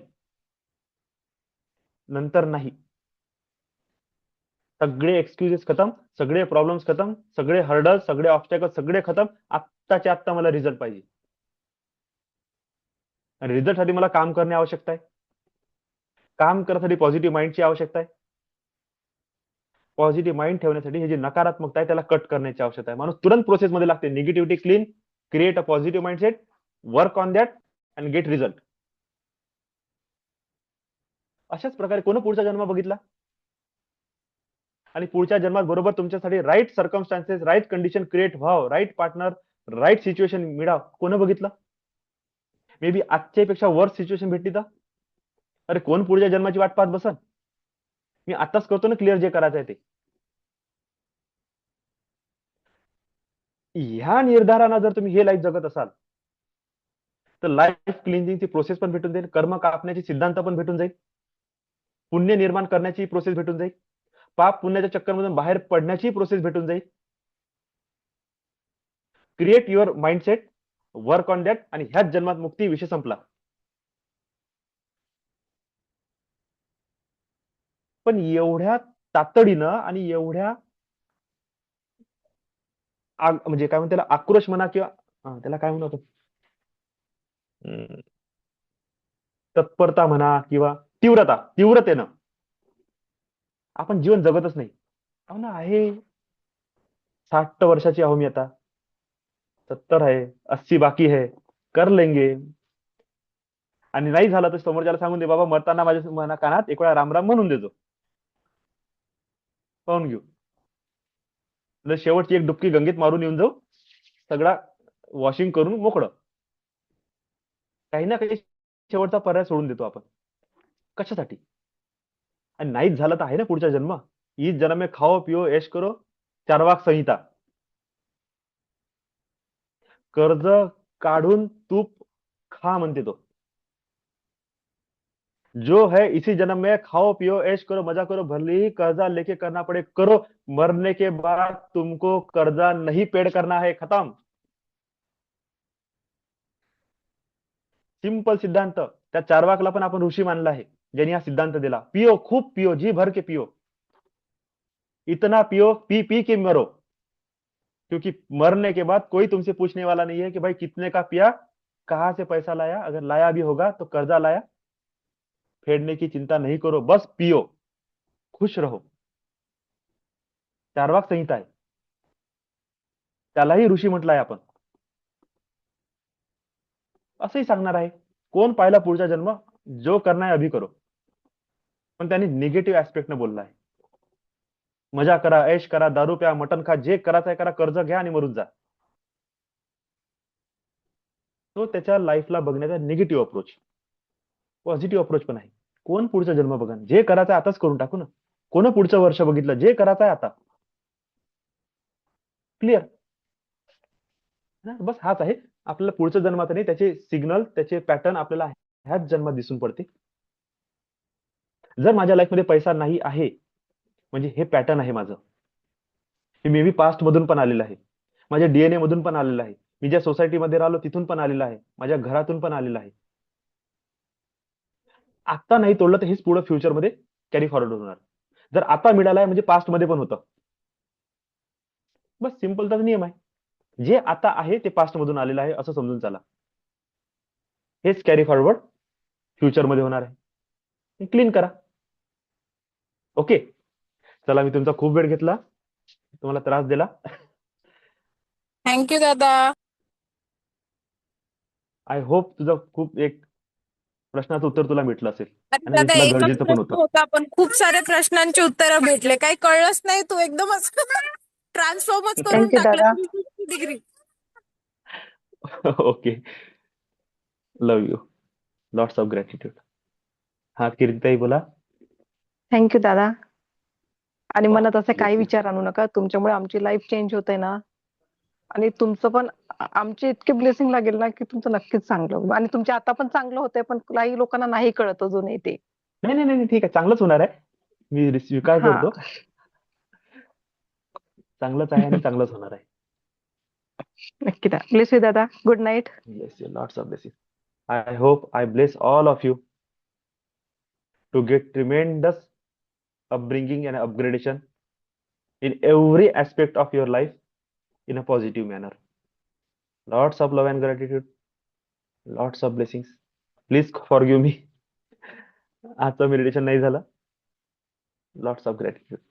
नंतर नाही. सगळे एक्सक्युजेस खतम, सगळे प्रॉब्लेम्स खतम, सगळे हर्डल्स, सगळे ऑब्स्टॅकल्स सगळे खतम. आत्ताच्या आत्ता मला रिझल्ट पाहिजे. आणि रिझल्टसाठी मला काम करणे आवश्यकता आहे. काम करण्यासाठी पॉझिटिव्ह माइंडची आवश्यकता आहे. पॉझिटिव्ह माइंड ठेवण्यासाठी हे जे नकारात्मकता आहे त्याला कट करण्याची आवश्यकता आहे. माणूस तुरंत प्रोसेसमध्ये लागते. Negativity clean, create a positive mindset, work on that and get result. अशाच प्रकारे कोण पुढचा जन्म बघितला आणि पुढच्या जन्मात बरोबर तुमच्यासाठी right circumstances, right condition create व्हाव, राईट पार्टनर, राईट सिच्युएशन मिळाव, कोण बघितलं? मे बी आजच्या पेक्षा वर्स सिच्युएशन भेटली तर अरे कोण पुढच्या जन्माची वाट पाहत बसन? मी आताच करतो ना क्लिअर जे करायचं आहे ते. ह्या निर्धारानं जर तुम्ही हे लाईफ जगत असाल तर लाईफ क्लिन्झिंगची प्रोसेस पण भेटून जाईल, कर्म कापण्याची सिद्धांत पण भेटून जाईल, पुण्य निर्माण करण्याची प्रोसेस भेटून जाईल, पाप पुण्याच्या चक्करमधून बाहेर पडण्याची प्रोसेस भेटून जाईल. Create your mindset, work on that, आणि ह्याच जन्मात मुक्ती, विषय संपला. पण एवढ्या तातडीनं आणि एवढ्या म्हणजे काय म्हणते त्याला, आक्रोश म्हणा किंवा त्याला काय म्हणतो तत्परता म्हणा किंवा तीव्रतेनं आपण जीवन जगतच नाही. अहो ना, आहे 60 वर्षाची आहो मी आता, 70 आहे, 80 बाकी है, कर लेंगे. आणि नाही झालं तर समोरच्याला सांगून दे, बाबा मरताना माझ्या मना कानात एक वेळा रामराम म्हणून देतो, पाहून घेऊ. शेवटची एक डुबकी गंगेत मारून येऊन जाऊ, सगळा वॉशिंग करून मोकळं. काही ना काही शेवटचा पर्याय सोडून देतो आपण. कशासाठी? आणि नाहीच झालं तर आहे ना पुढचा जन्म. इस जन्म में खाओ पिओ ऐश करो, चारवाक संहिता. कर्ज काढून तूप खा म्हणते तो. जो है इसी जन्म में खाओ पिओ ऐश करो मजा करो, भले ही कर्जा लेके करना पड़े करो, मरने के बाद तुमको कर्जा नहीं पेड करना है, खत्म. सिंपल सिद्धांत. त्या चारवाकला पण आपण ऋषी मानला आहे, ज्यांनी हा सिद्धांत दिला. पिओ, खूप पिओ, जी भर के पिओ, इतना पिओ, पी पी के मरो, क्योंकि मरने के बाद कोई तुमसे पूछने वाला नहीं है कि भाई कितने का पिया, कहां से पैसा लाया, अगर लाया भी होगा तो कर्जा लाया, फेडने की चिंता नहीं करो, बस पियो, खुश रहो. चारवाक संहिता आहे, त्यालाही ऋषी म्हटलं आहे आपण. असंही सांगणार आहे. कोण पाहिला पुढचा जन्म? जो करना है अभी करो. पण त्यांनी निगेटिव्ह ऍस्पेक्ट न बोलला आहे. मजा करा, ऐश करा, दारू प्या, मटण खा, जे करायचं आहे करा, कर्ज घ्या आणि मरून जा. तो त्याच्या लाईफला बघण्याचा निगेटिव्ह अप्रोच. पॉझिटिव्ह अप्रोच पण आहे. कोण पुढचा जन्म बघा, जे करायचं आहे आताच करून टाकू ना. कोण पुढचं वर्ष बघितलं, जे करायचं आहे आता. क्लिअर. बस हाच आहे. आपल्याला पुढच्या जन्मात नाही, त्याचे सिग्नल, त्याचे पॅटर्न आपल्याला ह्याच जन्मात दिसून पडते. जर माझ्या लाईफमध्ये पैसा नाही आहे, म्हणजे हे पॅटर्न आहे माझं. हे मे बी पास्ट मधून पण आलेलं आहे, माझ्या डीएनए मधून पण आलेलं आहे, मी ज्या सोसायटीमध्ये राहिलो तिथून पण आलेलं आहे, माझ्या घरातून पण आलेलं आहे. आता नाही तोडलं तर हेच पुढे फ्युचरमध्ये कॅरी फॉरवर्ड होणार. जर आता मिळालं आहे म्हणजे पास्ट मध्ये पण होतं. बस सिंपल तर नियम आहे. जे आता आहे ते पास्ट मधून आलेलं आहे असं समजून चला. हेच कॅरी फॉरवर्ड फ्युचरमध्ये होणार आहे. क्लीन करा. ओके. चला, मी तुमचा खूप वेळ घेतला, तुम्हाला त्रास दिला. थँक्यू दादा. आय होप तुझं खूप एक प्रश्नाचं उत्तर तुला भेटलं असेल अरे आणि हे दादा तुला एकच गरजेचं पण प्रश्न होतं. होता, पण खूप साऱ्या प्रश्नांची उत्तरं भेटले. काही कळलंच नाही. तू एकदमच ट्रान्सफॉर्मच करून थँक्यू टाकलं दादा. 360 degree. Okay. Love you. Lots of gratitude. हा, कीर्तिताई बोला. थँक्यू दादा. आणि वा, मनात असे काही bless you. विचार आणू नका. तुमच्यामुळे आमची लाईफ चेंज होते ना, आणि तुमचं पण आमचे इतके ब्लेसिंग लागेल ना, की तुमचं नक्कीच चांगलं होईल. आणि तुमचे आता पण चांगलं होतंय, पण काही लोकांना नाही कळत अजूनही ते. नाही नाही नाही, ठीक आहे, चांगलंच होणार आहे. मी स्वीकार हा. करतो. चांगलंच आहे आणि चांगलंच होणार आहे. नक्की दादा. ब्लेस यू दादा. Good night. Bless you. Lots of blessings. I hope I bless all of you to get tremendous upbringing and upgradation in every aspect of your life in a positive manner. Lots of love and gratitude. Lots of blessings. Please forgive me. आजचं मेडिटेशन नाही झालं. Lots of gratitude.